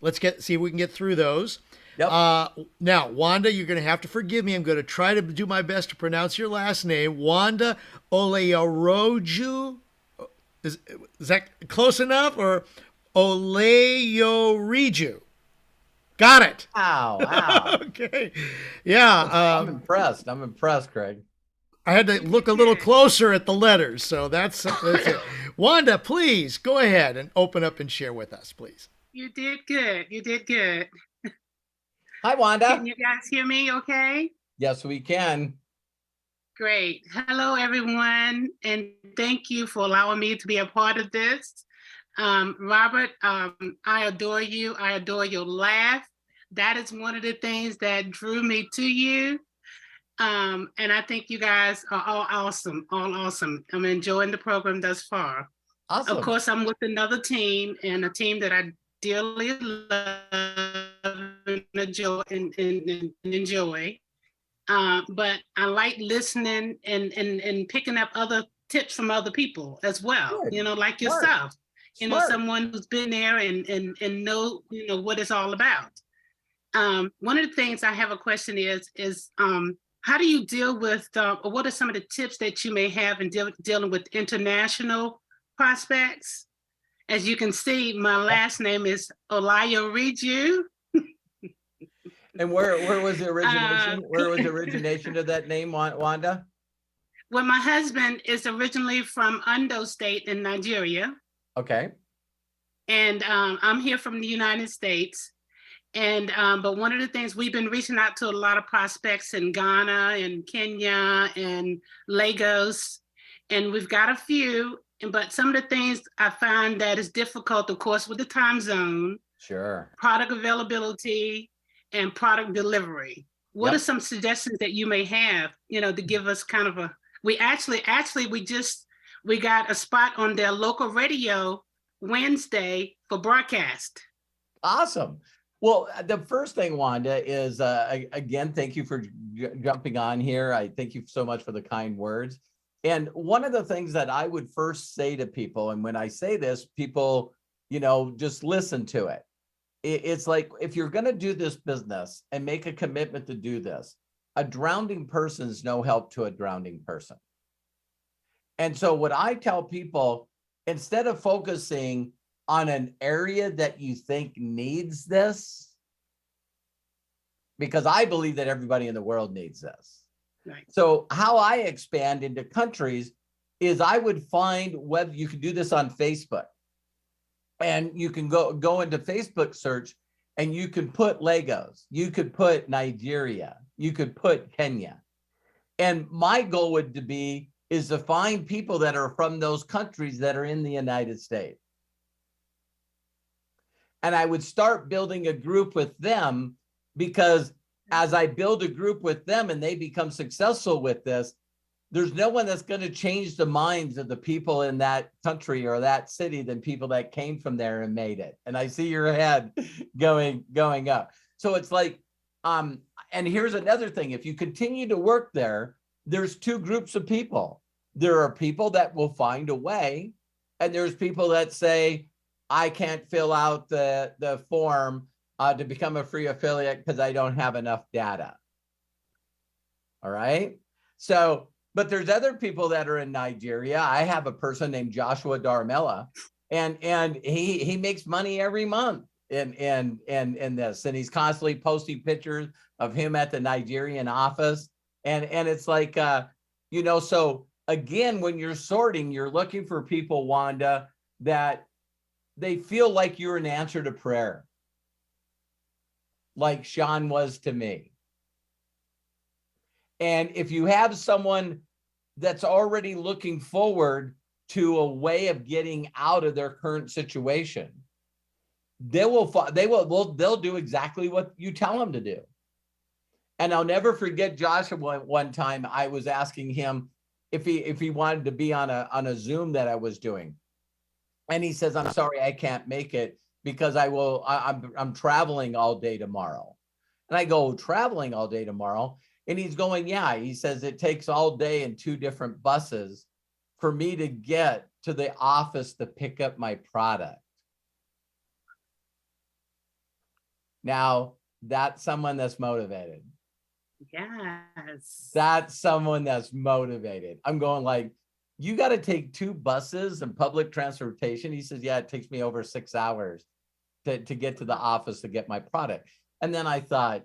let's see if we can get through those. Yep. Now, Wanda, you're going to have to forgive me. I'm going to try to do my best to pronounce your last name. Wanda Oleoroju. Is that close enough? Or Oleoriju? Got it. Wow. Okay. Yeah. I'm impressed, Craig. I had to look a little closer at the letters. So that's it. Wanda, please go ahead and open up and share with us, please. You did good. Hi, Wanda. Can you guys hear me okay? Yes, we can. Great. Hello, everyone. And thank you for allowing me to be a part of this. Robert, I adore you. I adore your laugh. That is one of the things that drew me to you. And I think you guys are all awesome. I'm enjoying the program thus far. Awesome. Of course, I'm with another team, and a team that I dearly love and enjoy. But I like listening and picking up other tips from other people as well. Good. Like yourself. Someone who's been there and know what it's all about. One of the things I have a question is how do you deal with, or what are some of the tips that you may have in dealing with international prospects? As you can see, my last name is Olayoriju. And where was the origination? Where was the origination of that name, Wanda? Well, my husband is originally from Ondo State in Nigeria, Okay. and I'm here from the United States. And but one of the things, we've been reaching out to a lot of prospects in Ghana and Kenya and Lagos, and we've got a few. But some of the things I find that is difficult, of course, with the time zone, Sure. product availability, and product delivery. What Yep. are some suggestions that you may have, to give us kind of a, we got a spot on their local radio Wednesday for broadcast. Awesome. Well, the first thing, Wanda, is again, thank you for jumping on here. I thank you so much for the kind words. And one of the things that I would first say to people, and when I say this, people, just listen to it. It's like, if you're going to do this business and make a commitment to do this, a drowning person is no help to a drowning person. And so what I tell people, instead of focusing on an area that you think needs this, because I believe that everybody in the world needs this. Right. So how I expand into countries is I would find whether you can do this on Facebook, and you can go into Facebook search and you can put Lagos, you could put Nigeria, you could put Kenya. And my goal would be is to find people that are from those countries that are in the United States. And I would start building a group with them, because as I build a group with them and they become successful with this, there's no one that's going to change the minds of the people in that country or that city than people that came from there and made it. And I see your head going up. So it's like, and here's another thing. If you continue to work there, there's two groups of people. There are people that will find a way, and there's people that say, I can't fill out the form to become a free affiliate because I don't have enough data. All right. So, but there's other people that are in Nigeria. I have a person named Joshua Darmella, and he makes money every month in this, and he's constantly posting pictures of him at the Nigerian office. And it's like, so again, when you're sorting, you're looking for people, Wanda, that they feel like you're an answer to prayer, like Sean was to me. And if you have someone that's already looking forward to a way of getting out of their current situation, they'll do exactly what you tell them to do. And I'll never forget Joshua. One time I was asking him if he wanted to be on a Zoom that I was doing. And he says, I'm sorry, I can't make it because I'm traveling all day tomorrow. And I go, traveling all day tomorrow? And he's going, yeah. He says, it takes all day in 2 different buses for me to get to the office to pick up my product. Now, that's someone that's motivated. Yes. That's someone that's motivated. I'm going like, you got to take 2 buses and public transportation. He says, yeah, it takes me over 6 hours to get to the office to get my product. And then I thought,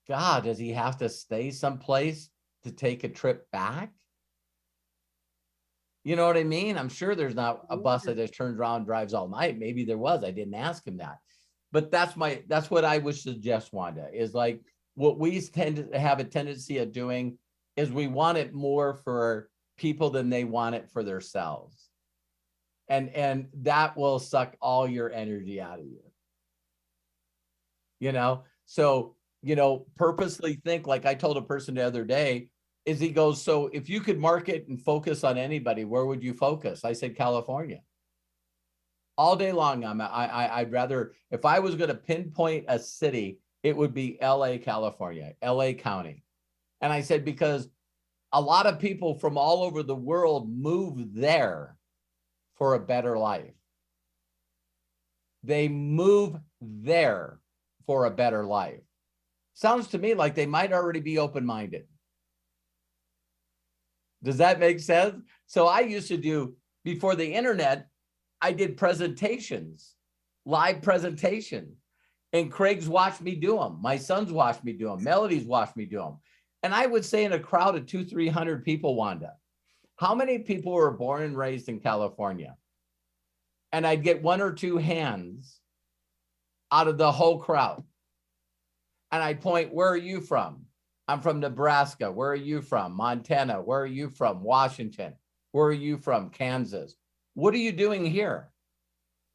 God, does he have to stay someplace to take a trip back? You know what I mean? I'm sure there's not a bus that just turns around and drives all night. Maybe there was. I didn't ask him that. But that's what I would suggest, Wanda, is like what we tend to have a tendency of doing is we want it more for people than they want it for themselves. And that will suck all your energy out of you. So, purposely think, like I told a person the other day, is he goes, so if you could market and focus on anybody, where would you focus? I said, California. All day long, I'd rather, if I was going to pinpoint a city, it would be LA, California, LA County. And I said, because a lot of people from all over the world move there for a better life. They move there for a better life. Sounds to me like they might already be open-minded. Does that make sense? So I used to do, before the internet, I did presentations, live presentations. And Craig's watched me do them. My son's watched me do them. Melody's watched me do them. And I would say in a crowd of 200-300 people, Wanda, how many people were born and raised in California? And I'd get 1 or 2 hands out of the whole crowd. And I'd point, where are you from? I'm from Nebraska. Where are you from? Montana. Where are you from? Washington. Where are you from? Kansas. What are you doing here?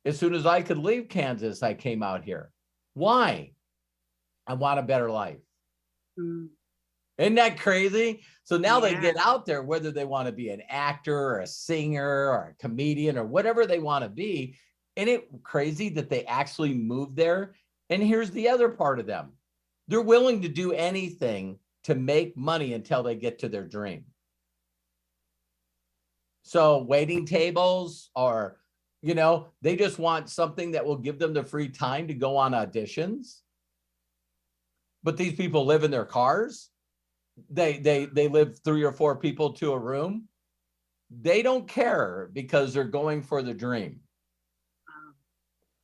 As soon as I could leave Kansas, I came out here. Why? I want a better life. Isn't that crazy? So now they get out there, whether they want to be an actor or a singer or a comedian or whatever they want to be. Isn't it crazy that they actually move there? And here's the other part of them. They're willing to do anything to make money until they get to their dream. So waiting tables, or, you know, they just want something that will give them the free time to go on auditions. But these people live in their cars. They live 3 or 4 people to a room. They don't care because they're going for the dream.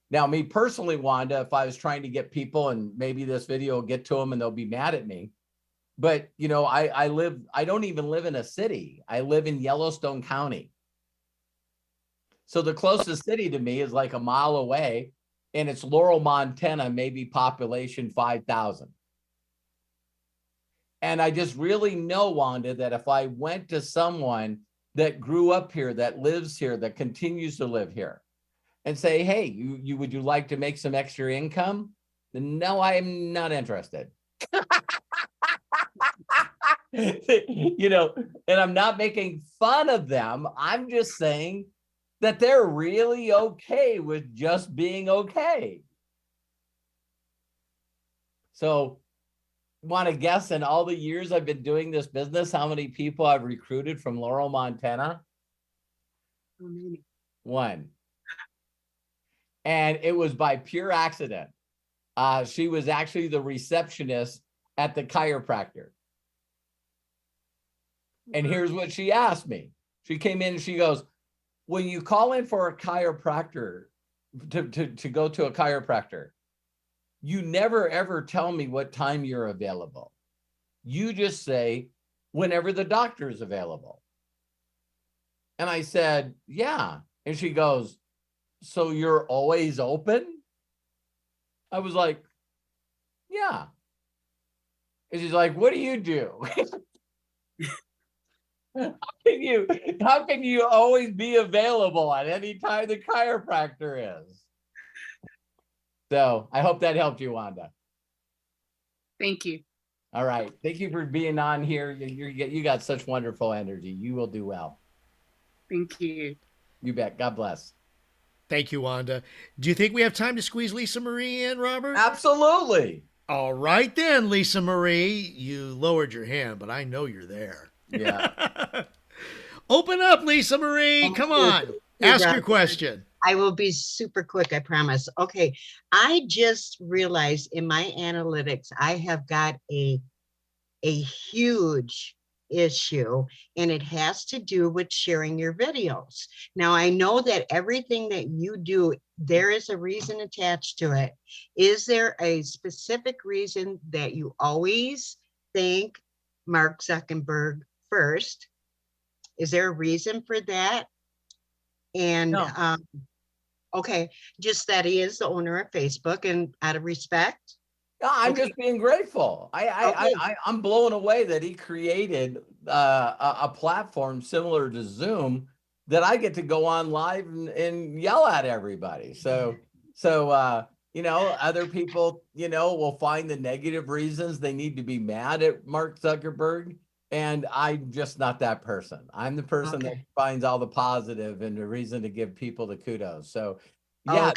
Now, me personally, Wanda, if I was trying to get people, and maybe this video will get to them and they'll be mad at me, but you know, I don't even live in a city. I live in Yellowstone County. So the closest city to me is like a mile away, and it's Laurel, Montana, maybe population 5,000. And I just really know, Wanda, that if I went to someone that grew up here, that lives here, that continues to live here, and say, hey, would you like to make some extra income? No, I'm not interested. You know, and I'm not making fun of them. I'm just saying that they're really okay with just being okay. So, want to guess, in all the years I've been doing this business, how many people I've recruited from Laurel, Montana? 1. And it was by pure accident. She was actually the receptionist at the chiropractor. And here's what she asked me. She came in and she goes, when you call in for a chiropractor, to go to a chiropractor, you never ever tell me what time you're available. You just say whenever the doctor is available. And I said, yeah. And she goes, so you're always open? I was like, yeah. And she's like, what do you do? How can you always be available at any time the chiropractor is? So I hope that helped you, Wanda. Thank you. All right. Thank you for being on here. You got such wonderful energy. You will do well. Thank you. You bet. God bless. Thank you, Wanda. Do you think we have time to squeeze Lisa Marie in, Robert? Absolutely. All right then, Lisa Marie. You lowered your hand, but I know you're there. Yeah. Open up, Lisa Marie. Come on. Ask your question. I will be super quick, I promise. Okay. I just realized in my analytics, I have got a huge issue, and it has to do with sharing your videos. Now, I know that everything that you do, there is a reason attached to it. Is there a specific reason that you always thank Mark Zuckerberg first? Is there a reason for that? And No. Okay, just that he is the owner of Facebook, and out of respect. No, I'm just being grateful. I'm blown away that he created a platform similar to Zoom that I get to go on live and yell at everybody. So you know, other people, you know, will find the negative reasons they need to be mad at Mark Zuckerberg. And I'm just not that person. I'm the person that finds all the positive and the reason to give people the kudos. So yeah,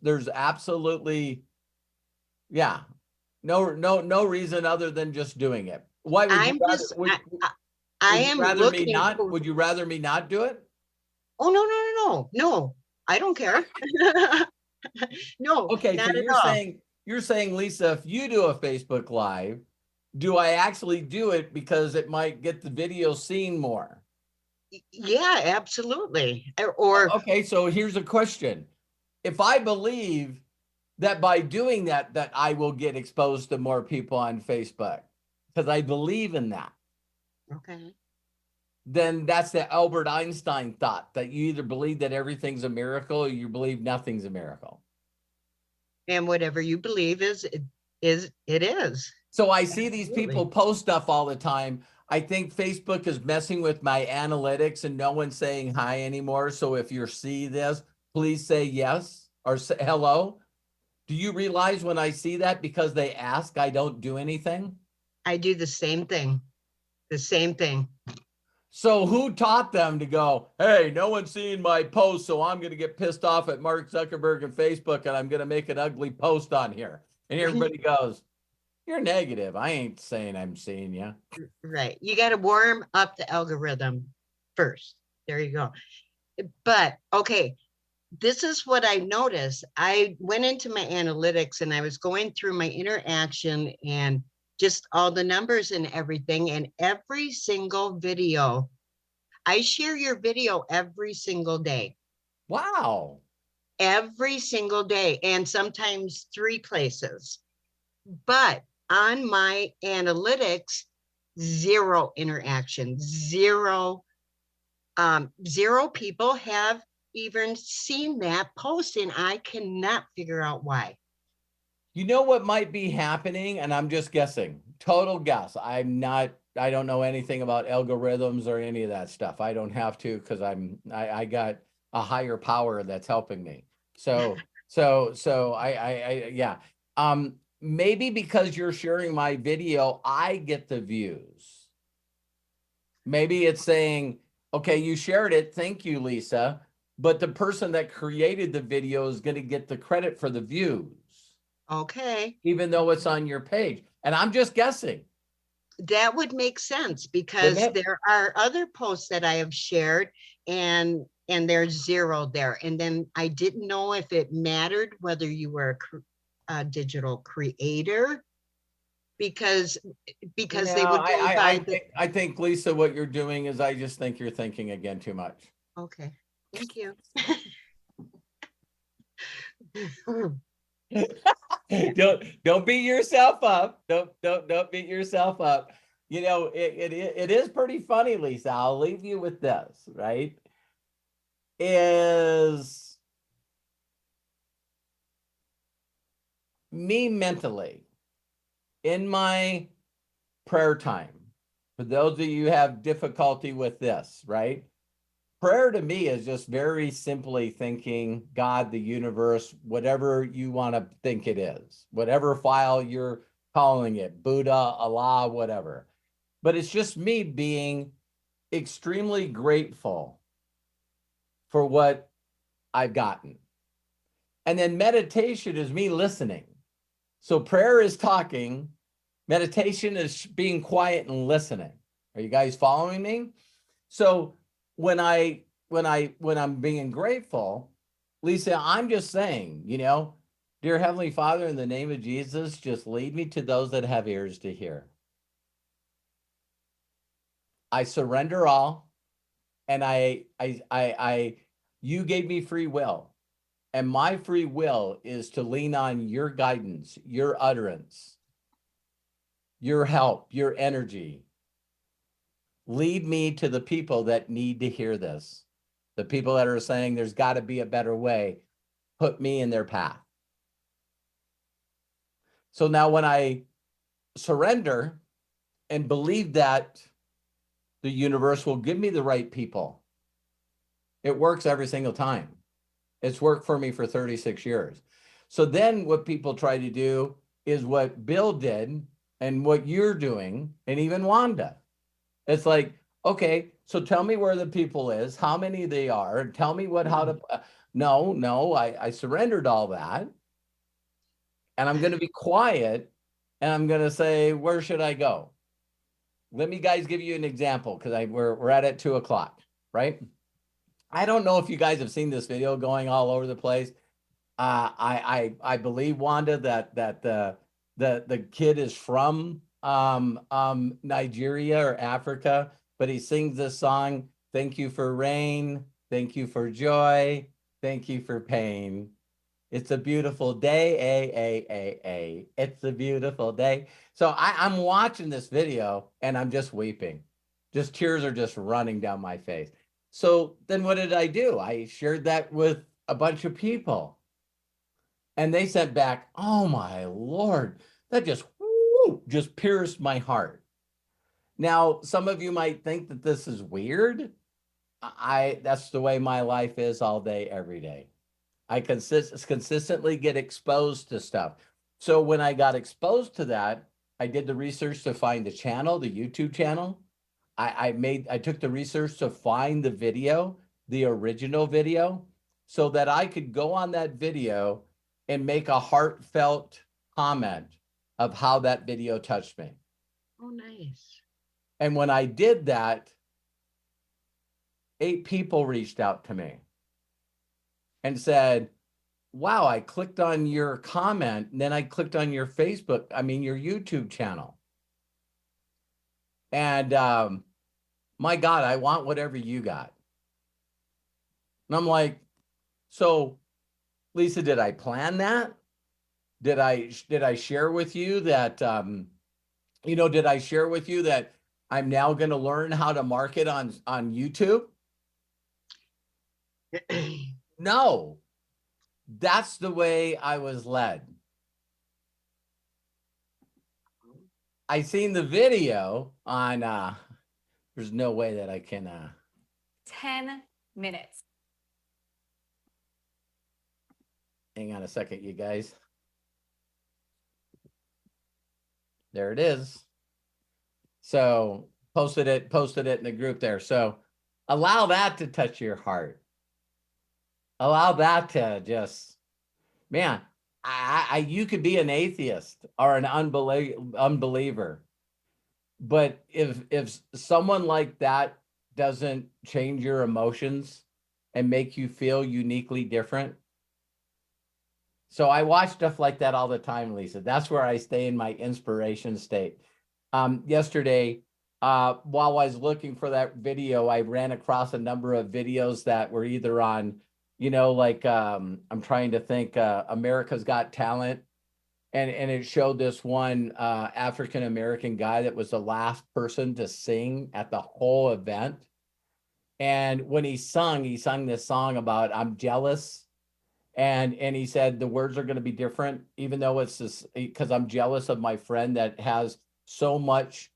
there's absolutely, yeah, no reason other than just doing it. Why would you rather, would you rather me not do it? Oh, no, I don't care. No. Okay, so you're saying, Lisa, if you do a Facebook Live, do I actually do it because it might get the video seen more? Yeah, absolutely. Or okay, so here's a question. If I believe that by doing that, that I will get exposed to more people on Facebook because I believe in that. Okay. Then that's the Albert Einstein thought that you either believe that everything's a miracle or you believe nothing's a miracle. And whatever you believe is, it is. So I see these Absolutely. people post stuff all the time. I think Facebook is messing with my analytics and no one's saying hi anymore. So if you see this, please say yes or say hello. Do you realize when I see that because they ask, I don't do anything? I do the same thing. The same thing. So who taught them to go, hey, no one's seeing my post, so I'm going to get pissed off at Mark Zuckerberg and Facebook and I'm going to make an ugly post on here. And everybody goes, you're negative. I ain't saying I'm seeing you. Right. You got to warm up the algorithm first. There you go. But okay, this is what I noticed. I went into my analytics and I was going through my interaction and just all the numbers and everything. And every single video, I share your video every single day. Wow. Every single day, and sometimes 3 places. But on my analytics, 0 interaction, 0 people have even seen that post, and I cannot figure out why. You know what might be happening? And I'm just guessing, total guess. I don't know anything about algorithms or any of that stuff. I don't have to, because I got a higher power that's helping me. So yeah. Maybe because you're sharing my video, I get the views. Maybe it's saying, okay, you shared it. Thank you, Lisa. But the person that created the video is going to get the credit for the views. Okay. Even though it's on your page. And I'm just guessing. That would make sense, because there are other posts that I have shared and there's 0 there. And then I didn't know if it mattered whether you were a digital creator, because they would go by I think, Lisa, what you're doing is, I just think you're thinking again too much. Okay, thank you. Don't beat yourself up. Don't beat yourself up. You know, it is pretty funny, Lisa. I'll leave you with this, right? Is me mentally in my prayer time. For those of you who have difficulty with this, right? Prayer to me is just very simply thinking God, the universe, whatever you want to think it is, whatever file you're calling it, Buddha, Allah, whatever. But it's just me being extremely grateful for what I've gotten. And then meditation is me listening. So prayer is talking, meditation is being quiet and listening. Are you guys following me? So when I'm being grateful, Lisa, I'm just saying, you know, dear Heavenly Father, in the name of Jesus, just lead me to those that have ears to hear. I surrender all, and you gave me free will, and my free will is to lean on your guidance, your utterance, your help, your energy. Lead me to the people that need to hear this. The people that are saying there's got to be a better way. Put me in their path. So now when I surrender and believe that the universe will give me the right people, it works every single time. It's worked for me for 36 years. So then what people try to do is what Bill did and what you're doing, and even Wanda. It's like, okay, so tell me where the people is, how many they are, and tell me how to, no, I surrendered all that. And I'm going to be quiet and I'm going to say, where should I go? Let me guys give you an example, because we're at 2:00, right? I don't know if you guys have seen this video going all over the place. I believe, Wanda, that the kid is from Nigeria or Africa, but he sings this song, thank you for rain, thank you for joy, thank you for pain. It's a beautiful day. It's a beautiful day. So I'm watching this video and I'm just weeping. Just tears are just running down my face. So then what did I do? I shared that with a bunch of people. And they sent back, oh my Lord, that just pierced my heart. Now, some of you might think that this is weird. That's the way my life is all day, every day. I consistently get exposed to stuff. So when I got exposed to that, I did the research to find the channel, the YouTube channel. I took the research to find the video, the original video, so that I could go on that video and make a heartfelt comment of how that video touched me. Oh, nice. And when I did that, 8 people reached out to me and said, wow, I clicked on your comment, and then I clicked on your your YouTube channel. And my God, I want whatever you got. And I'm like, so Lisa, did I plan that? Did I share with you that, did I share with you that I'm now going to learn how to market on YouTube? No, that's the way I was led. I seen the video on, there's no way that I can. 10 minutes. Hang on a second, you guys. There it is. So posted it in the group there. So allow that to touch your heart. Allow that to just, man, you could be an atheist or an unbeliever. But if someone like that doesn't change your emotions and make you feel uniquely different. So I watch stuff like that all the time, Lisa. That's where I stay in my inspiration state. Yesterday, while I was looking for that video, I ran across a number of videos that were either on, I'm trying to think, America's Got Talent. And it showed this one African-American guy that was the last person to sing at the whole event. And when he sung this song about I'm jealous. And he said the words are going to be different, even though it's this, because I'm jealous of my friend that has so much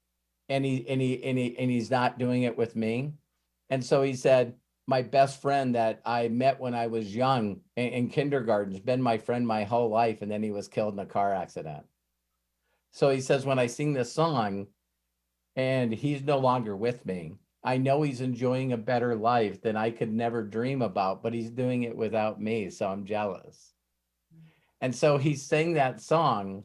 and he's not doing it with me. And so he said, my best friend that I met when I was young in kindergarten has been my friend my whole life. And then he was killed in a car accident. So he says, when I sing this song and he's no longer with me, I know he's enjoying a better life than I could never dream about, but he's doing it without me. So I'm jealous. And so he sang that song.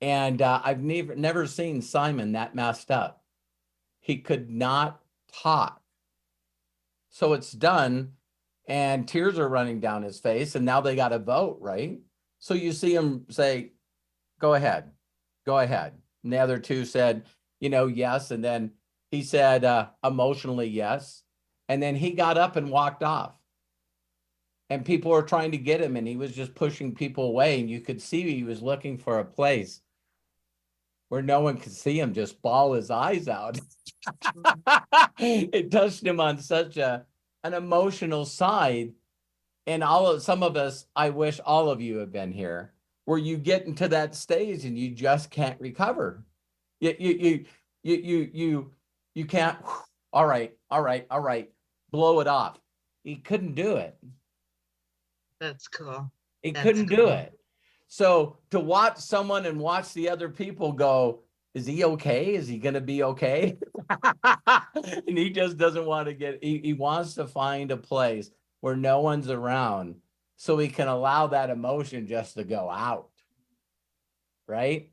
And I've never seen Simon that messed up. He could not talk. So it's done and tears are running down his face. And now they got to vote, right? So you see him say, go ahead, go ahead. And the other 2 said, yes. And then he said emotionally, yes. And then he got up and walked off. And people were trying to get him and he was just pushing people away. And you could see he was looking for a place where no one could see him just bawl his eyes out. It touched him on such an emotional side. And some of us, I wish all of you have been here, where you get into that stage and you just can't recover. You can't, all right, blow it off. He couldn't do it. That's cool. He That's couldn't do cool. it. So to watch someone and watch the other people go, is he okay? Is he going to be okay? And he just doesn't want to he wants to find a place where no one's around so he can allow that emotion just to go out. Right?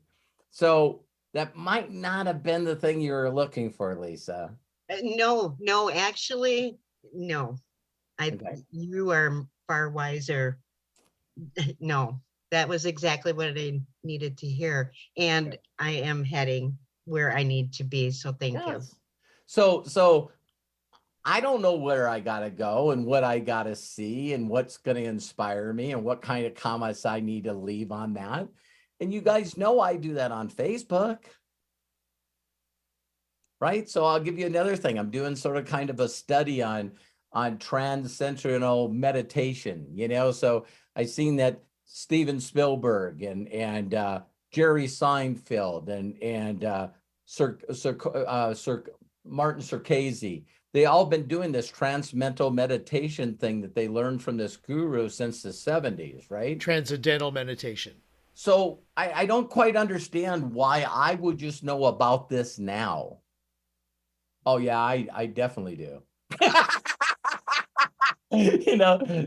So that might not have been the thing you were looking for, Lisa. No, actually, no. Okay. You are far wiser. No, that was exactly what I needed to hear. And I am heading where I need to be. So thank you. Yes. So I don't know where I got to go and what I got to see and what's going to inspire me and what kind of comments I need to leave on that. And you guys know I do that on Facebook. Right? So I'll give you another thing. I'm doing sort of kind of a study on transcendental meditation, so I've seen that Steven Spielberg and Jerry Seinfeld and Martin Scorsese, they all been doing this transcendental meditation thing that they learned from this guru since the 70s, right? Transcendental meditation. So I don't quite understand why I would just know about this now. Oh yeah, I definitely do.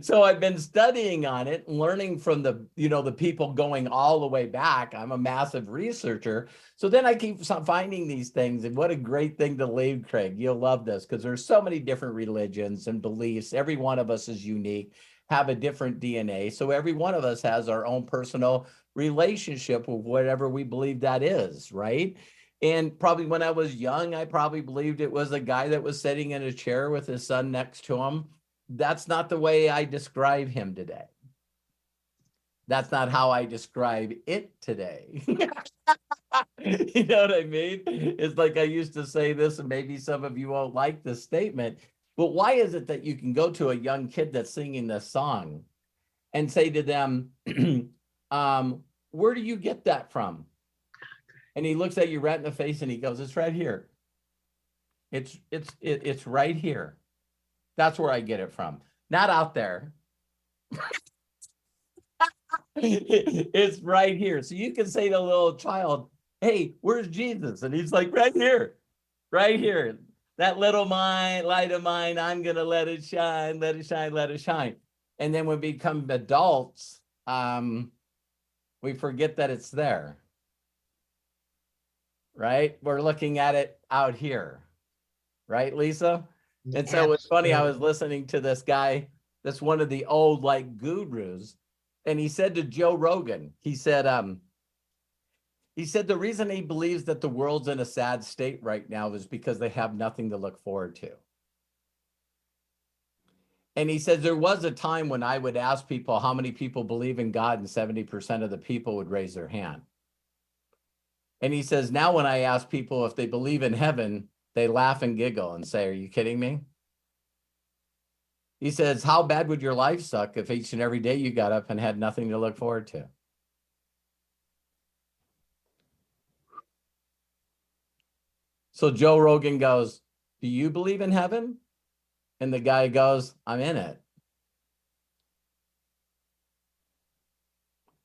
So I've been studying on it and learning from the people going all the way back. I'm a massive researcher. So then I keep finding these things, and what a great thing to leave, Craig. You'll love this because there's so many different religions and beliefs. Every one of us is unique, have a different DNA. So every one of us has our own personal relationship with whatever we believe that is, right? And probably when I was young, I probably believed it was a guy that was sitting in a chair with his son next to him. That's not the way I describe him today. That's not how I describe it today. You know what I mean? It's like I used to say this, and maybe some of you won't like this statement, but why is it that you can go to a young kid that's singing this song and say to them, where do you get that from? And he looks at you right in the face and he goes, it's right here. It's right here. That's where I get it from. Not out there. It's right here. So you can say to a little child, hey, where's Jesus? And he's like, right here, right here. That little light of mine, I'm going to let it shine, let it shine, let it shine. And then when we become adults, we forget that it's there. Right? We're looking at it out here. Right, Lisa? And so it's funny, I was listening to this guy, that's one of the old gurus, and he said to Joe Rogan, he said the reason he believes that the world's in a sad state right now is because they have nothing to look forward to. And he says there was a time when I would ask people how many people believe in God, and 70% of the people would raise their hand. And he says, now when I ask people if they believe in heaven, they laugh and giggle and say, are you kidding me? He says, how bad would your life suck if each and every day you got up and had nothing to look forward to? So Joe Rogan goes, do you believe in heaven? And the guy goes, I'm in it.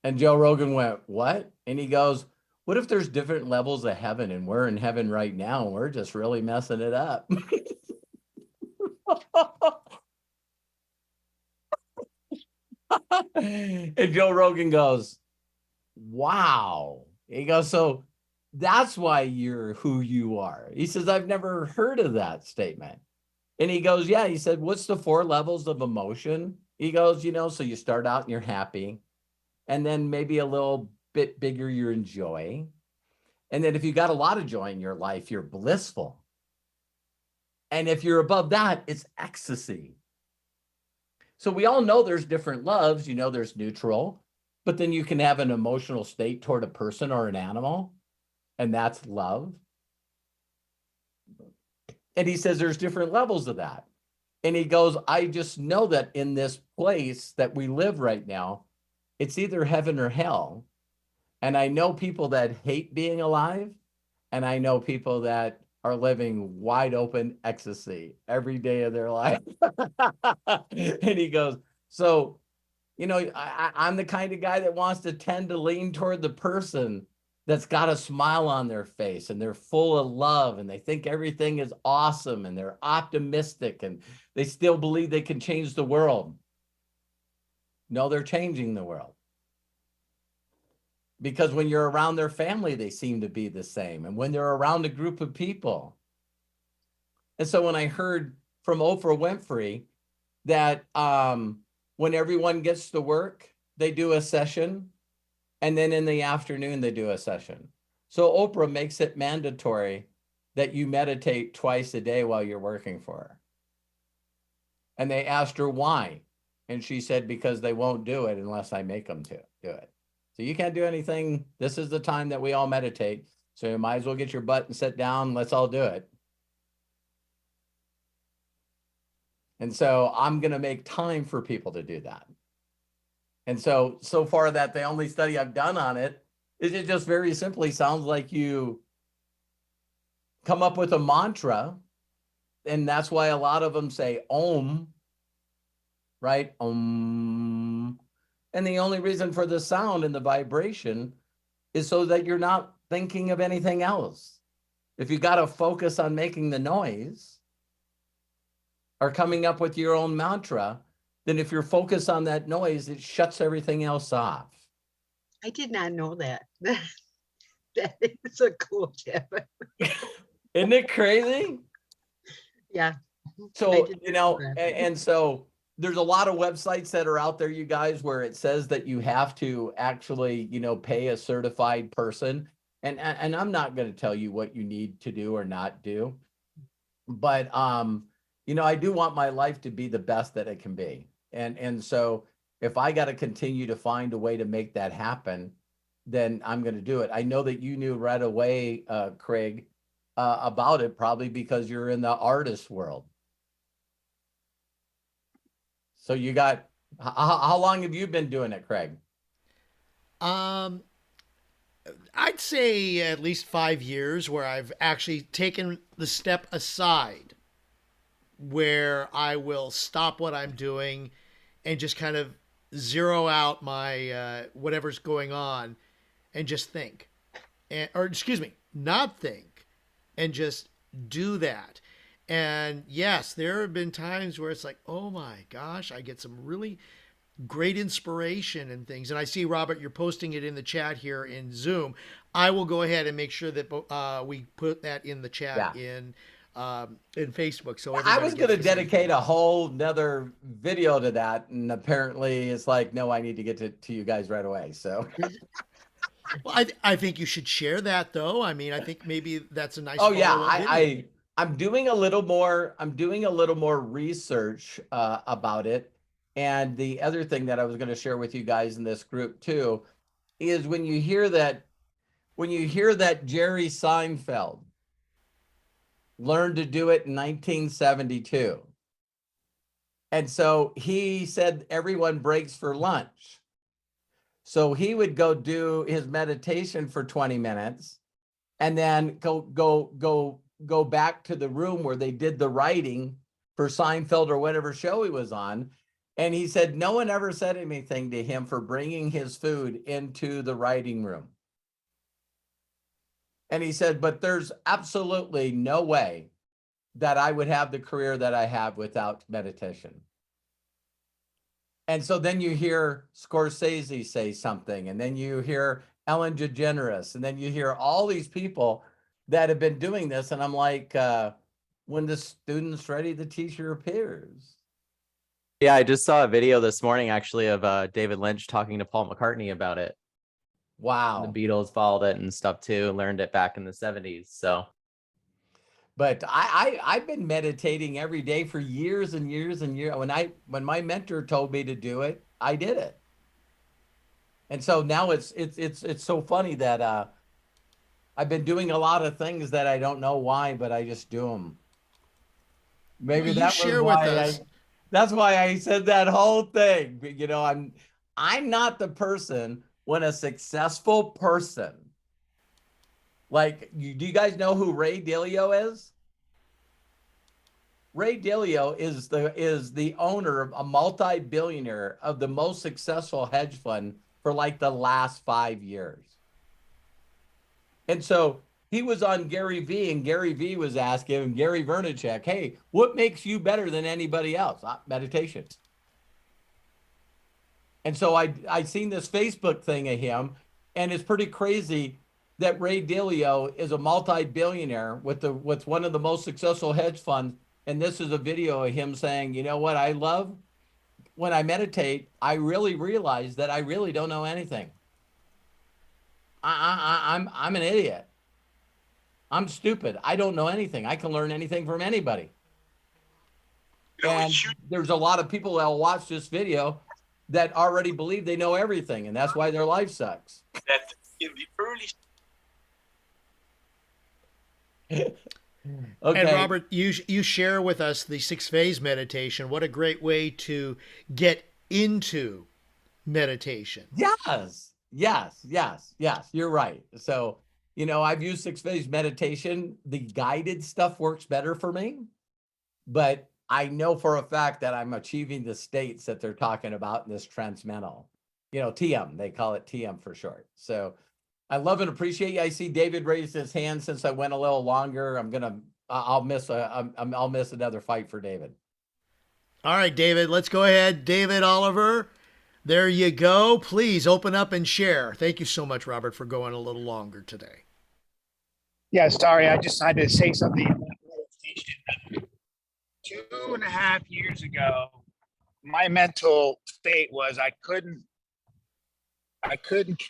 And Joe Rogan went, what? And he goes, what if there's different levels of heaven and we're in heaven right now and we're just really messing it up? And Joe Rogan goes, wow. He goes, so that's why you're who you are. He says, I've never heard of that statement. And he goes, yeah. He said, what's the 4 levels of emotion? He goes, so you start out and you're happy. And then maybe a little bit bigger, you're in joy. And then if you got a lot of joy in your life, you're blissful. And if you're above that, it's ecstasy. So we all know there's different loves, there's neutral, but then you can have an emotional state toward a person or an animal, and that's love. And he says there's different levels of that. And he goes, I just know that in this place that we live right now, it's either heaven or hell. And I know people that hate being alive, and I know people that are living wide open ecstasy every day of their life. And he goes, so, I'm the kind of guy that wants to tend to lean toward the person that's got a smile on their face and they're full of love and they think everything is awesome and they're optimistic and they still believe they can change the world. No, they're changing the world. Because when you're around their family, they seem to be the same. And when they're around a group of people. And so when I heard from Oprah Winfrey that when everyone gets to work, they do a session. And then in the afternoon, they do a session. So Oprah makes it mandatory that you meditate twice a day while you're working for her. And they asked her why. And she said, because they won't do it unless I make them to do it. So you can't do anything. This is the time that we all meditate. So you might as well get your butt and sit down. Let's all do it. And so I'm going to make time for people to do that. And so far that the only study I've done on it is it just very simply sounds like you come up with a mantra. And that's why a lot of them say Om, right? Om. And the only reason for the sound and the vibration is so that you're not thinking of anything else. If you got to focus on making the noise or coming up with your own mantra, then if you're focused on that noise, it shuts everything else off. I did not know that. That is a cool tip. Isn't it crazy? Yeah. So, you know, and so there's a lot of websites that are out there, you guys, where it says that you have to actually, you know, pay a certified person. And I'm not going to tell you what you need to do or not do. But, you know, I do want my life to be the best that it can be. And so if I got to continue to find a way to make that happen, then I'm going to do it. I know that you knew right away, Craig, about it, probably because you're in the artist world. So you got, how long have you been doing it, Craig? I'd say at least 5 years where I've actually taken the step aside where I will stop what I'm doing and just kind of zero out my whatever's going on and just think. Or excuse me, not think and just do that. And yes, there have been times where it's like, oh my gosh, I get some really great inspiration and things. And I see, Robert, you're posting it in the chat here in Zoom. I will go ahead and make sure that we put that in the chat in Facebook. So I was going to dedicate a whole nother video to that. And apparently it's like, no, I need to get to you guys right away. So well, I think you should share that though. I mean, I think maybe that's a nice. Oh yeah. I'm doing a little more research about it. And the other thing that I was going to share with you guys in this group too, is when you hear that Jerry Seinfeld learned to do it in 1972. And so he said everyone breaks for lunch. So he would go do his meditation for 20 minutes and then go back to the room where they did the writing for Seinfeld or whatever show he was on. And he said no one ever said anything to him for bringing his food into the writing room. And he said, but there's absolutely no way that I would have the career that I have without meditation. And so then you hear Scorsese say something, and then you hear Ellen DeGeneres, and then you hear all these people that have been doing this. And I'm like, when the student's ready, the teacher appears. Yeah, I just saw a video this morning actually of David Lynch talking to Paul McCartney about it. Wow. The Beatles followed it and stuff too, learned it back in the 70s. So, but I've been meditating every day for years and years and years. When my mentor told me to do it, I did it. And so now it's so funny that I've been doing a lot of things that I don't know why, but I just do them. Maybe that's why I said that whole thing. You know, I'm not the person. When a successful person, like, do you guys know who Ray Dalio is? Ray Dalio is the owner of a multi-billionaire of the most successful hedge fund for like the last 5 years. And so he was on Gary Vee, and Gary Vee was asking him, Gary Vaynerchuk, hey, what makes you better than anybody else? Meditation. And so I seen this Facebook thing of him, and it's pretty crazy that Ray Dalio is a multi-billionaire with one of the most successful hedge funds. And this is a video of him saying, you know what I love? When I meditate, I really realize that I really don't know anything. I'm an idiot. I'm stupid. I don't know anything. I can learn anything from anybody. And there's a lot of people that'll watch this video that already believe they know everything, and that's why their life sucks. That in the early Okay. And Robert, you share with us the 6-phase meditation. What a great way to get into meditation. Yes. You're right. So, I've used 6-phase meditation. The guided stuff works better for me, but I know for a fact that I'm achieving the states that they're talking about in this transmental, TM, they call it TM for short. So I love and appreciate you. I see David raised his hand since I went a little longer. I'll miss another fight for David. All right, David, let's go ahead. David Oliver, there you go. Please open up and share. Thank you so much, Robert, for going a little longer today. Yeah, sorry, I just had to say something about meditation. 2.5 years ago, my mental state was I couldn't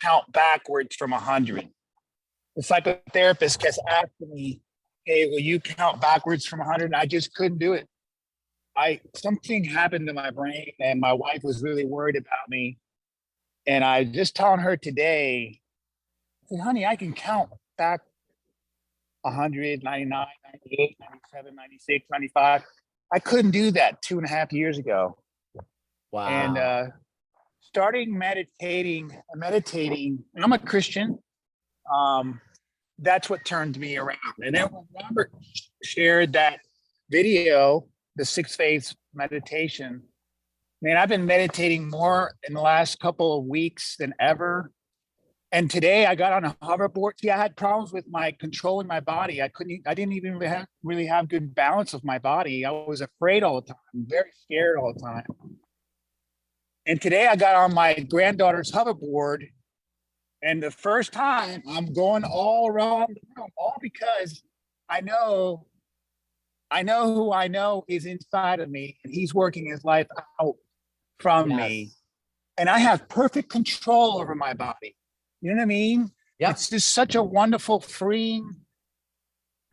count backwards from 100. The psychotherapist kept asking me, "Hey, will you count backwards from 100?" And I just couldn't do it. Something happened to my brain, and my wife was really worried about me. And I just telling her today, I said, "Honey, I can count back 100, 99, 98, 97, 96, 95. I couldn't do that 2.5 years ago. Wow. And starting meditating, and I'm a Christian. That's what turned me around. And then when Robert shared that video, the 6-phase meditation, man, I've been meditating more in the last couple of weeks than ever. And today I got on a hoverboard. See, I had problems with my controlling my body. I didn't even really have good balance of my body. I was afraid all the time, very scared all the time. And today I got on my granddaughter's hoverboard, and the first time I'm going all around the room, all because I know who I know is inside of me, and he's working his life out from me. And I have perfect control over my body. You know what I mean? Yeah. It's just such a wonderful, freeing.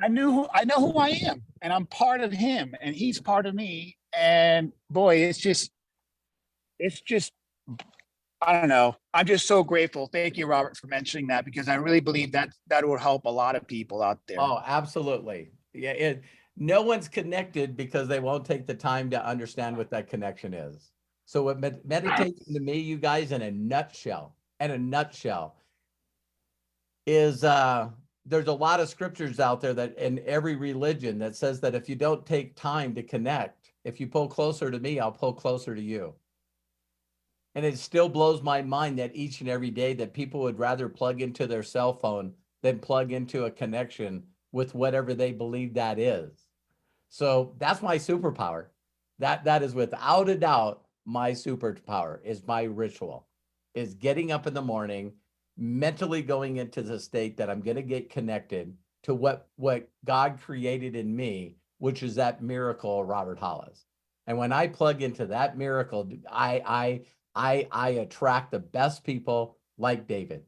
I know who I am, and I'm part of him, and he's part of me. And boy, it's just, I don't know. I'm just so grateful. Thank you, Robert, for mentioning that, because I really believe that will help a lot of people out there. Oh, absolutely. Yeah. No one's connected because they won't take the time to understand what that connection is. So what meditation to me, you guys, in a nutshell, is there's a lot of scriptures out there that in every religion that says that if you don't take time to connect, if you pull closer to me, I'll pull closer to you. And it still blows my mind that each and every day that people would rather plug into their cell phone than plug into a connection with whatever they believe that is. So that's my superpower. That is without a doubt my superpower, is my ritual, is getting up in the morning, mentally going into the state that I'm going to get connected to what God created in me, which is that miracle of Robert Hollis. And when I plug into that miracle, I attract the best people like David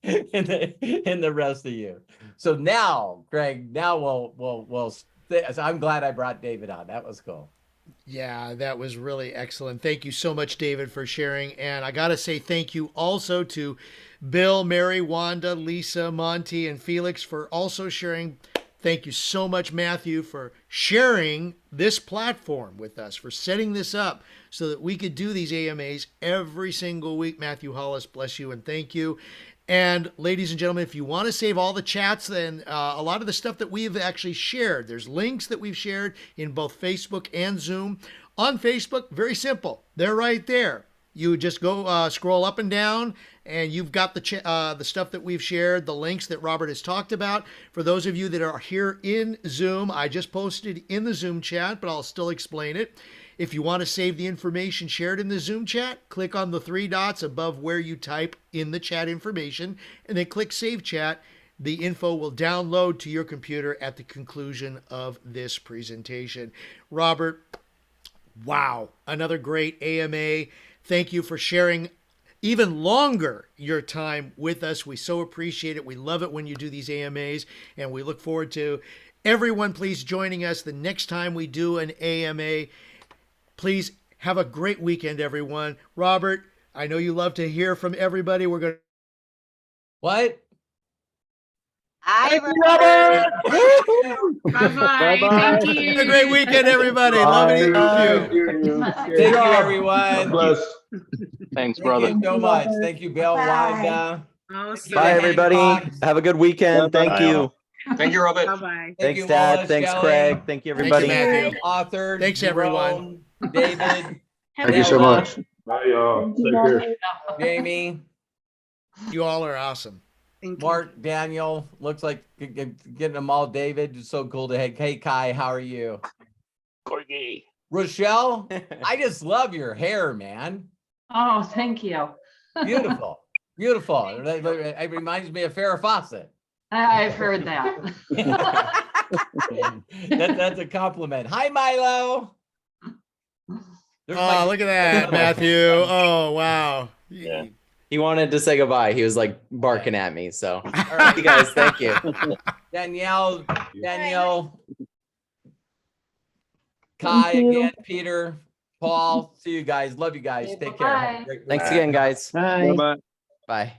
and the rest of you. So now, Greg, I'm glad I brought David on. That was cool. Yeah, that was really excellent. Thank you so much, David, for sharing. And I got to say thank you also to Bill, Mary, Wanda, Lisa, Monty, and Felix for also sharing. Thank you so much, Matthew, for sharing this platform with us, for setting this up so that we could do these AMAs every single week. Matthew Hollis, bless you and thank you. And ladies and gentlemen, if you want to save all the chats and a lot of the stuff that we've actually shared, there's links that we've shared in both Facebook and Zoom. On Facebook, very simple. They're right there. You just go scroll up and down, and you've got the stuff that we've shared, the links that Robert has talked about. For those of you that are here in Zoom, I just posted in the Zoom chat, but I'll still explain it. If you want to save the information shared in the Zoom chat, click on the 3 dots above where you type in the chat information, and then click Save Chat. The info will download to your computer at the conclusion of this presentation. Robert, wow, another great AMA. Thank you for sharing even longer your time with us. We so appreciate it. We love it when you do these AMAs, and we look forward to everyone, please joining us the next time we do an AMA. Please have a great weekend, everyone. Robert, I know you love to hear from everybody. We're going to. What? I Bye-bye. Thank you. Have a great weekend, everybody. Love Bye. you. Thank you. Thank you, everyone. God bless. Thanks, Thank brother. you so much. Thank you, Bill Bye. Wanda. Awesome. Bye, everybody. Hancock. Have a good weekend. Thank Bye, you. Thank you, Robert. Bye-bye. Thank Thanks, you, Dad. Hollis, Thanks, Shelley, Craig. Thank you, Thank you, everybody. Matthew. Author. Thanks, everyone. Jerome, David, Thank you so Nella, much. Bye, y'all. Take care. Jamie, You all are awesome. Thank you. Mark, Daniel. Looks like getting them all. David, it's so cool to have. Hey, Kai, how are you? Corgi. Rochelle, I just love your hair, man. Oh, thank you. Beautiful. Beautiful. It reminds me of Farrah Fawcett. I've heard that. That's a compliment. Hi, Milo. There's Oh, look at that, Matthew. Oh, wow. Yeah. He wanted to say goodbye. He was like barking at me. So, All right, you guys, thank you. Danielle, Kai again, Peter, Paul. See you guys. Love you guys. Take care. Have a great Thanks weekend. again, guys. Bye-bye. Bye.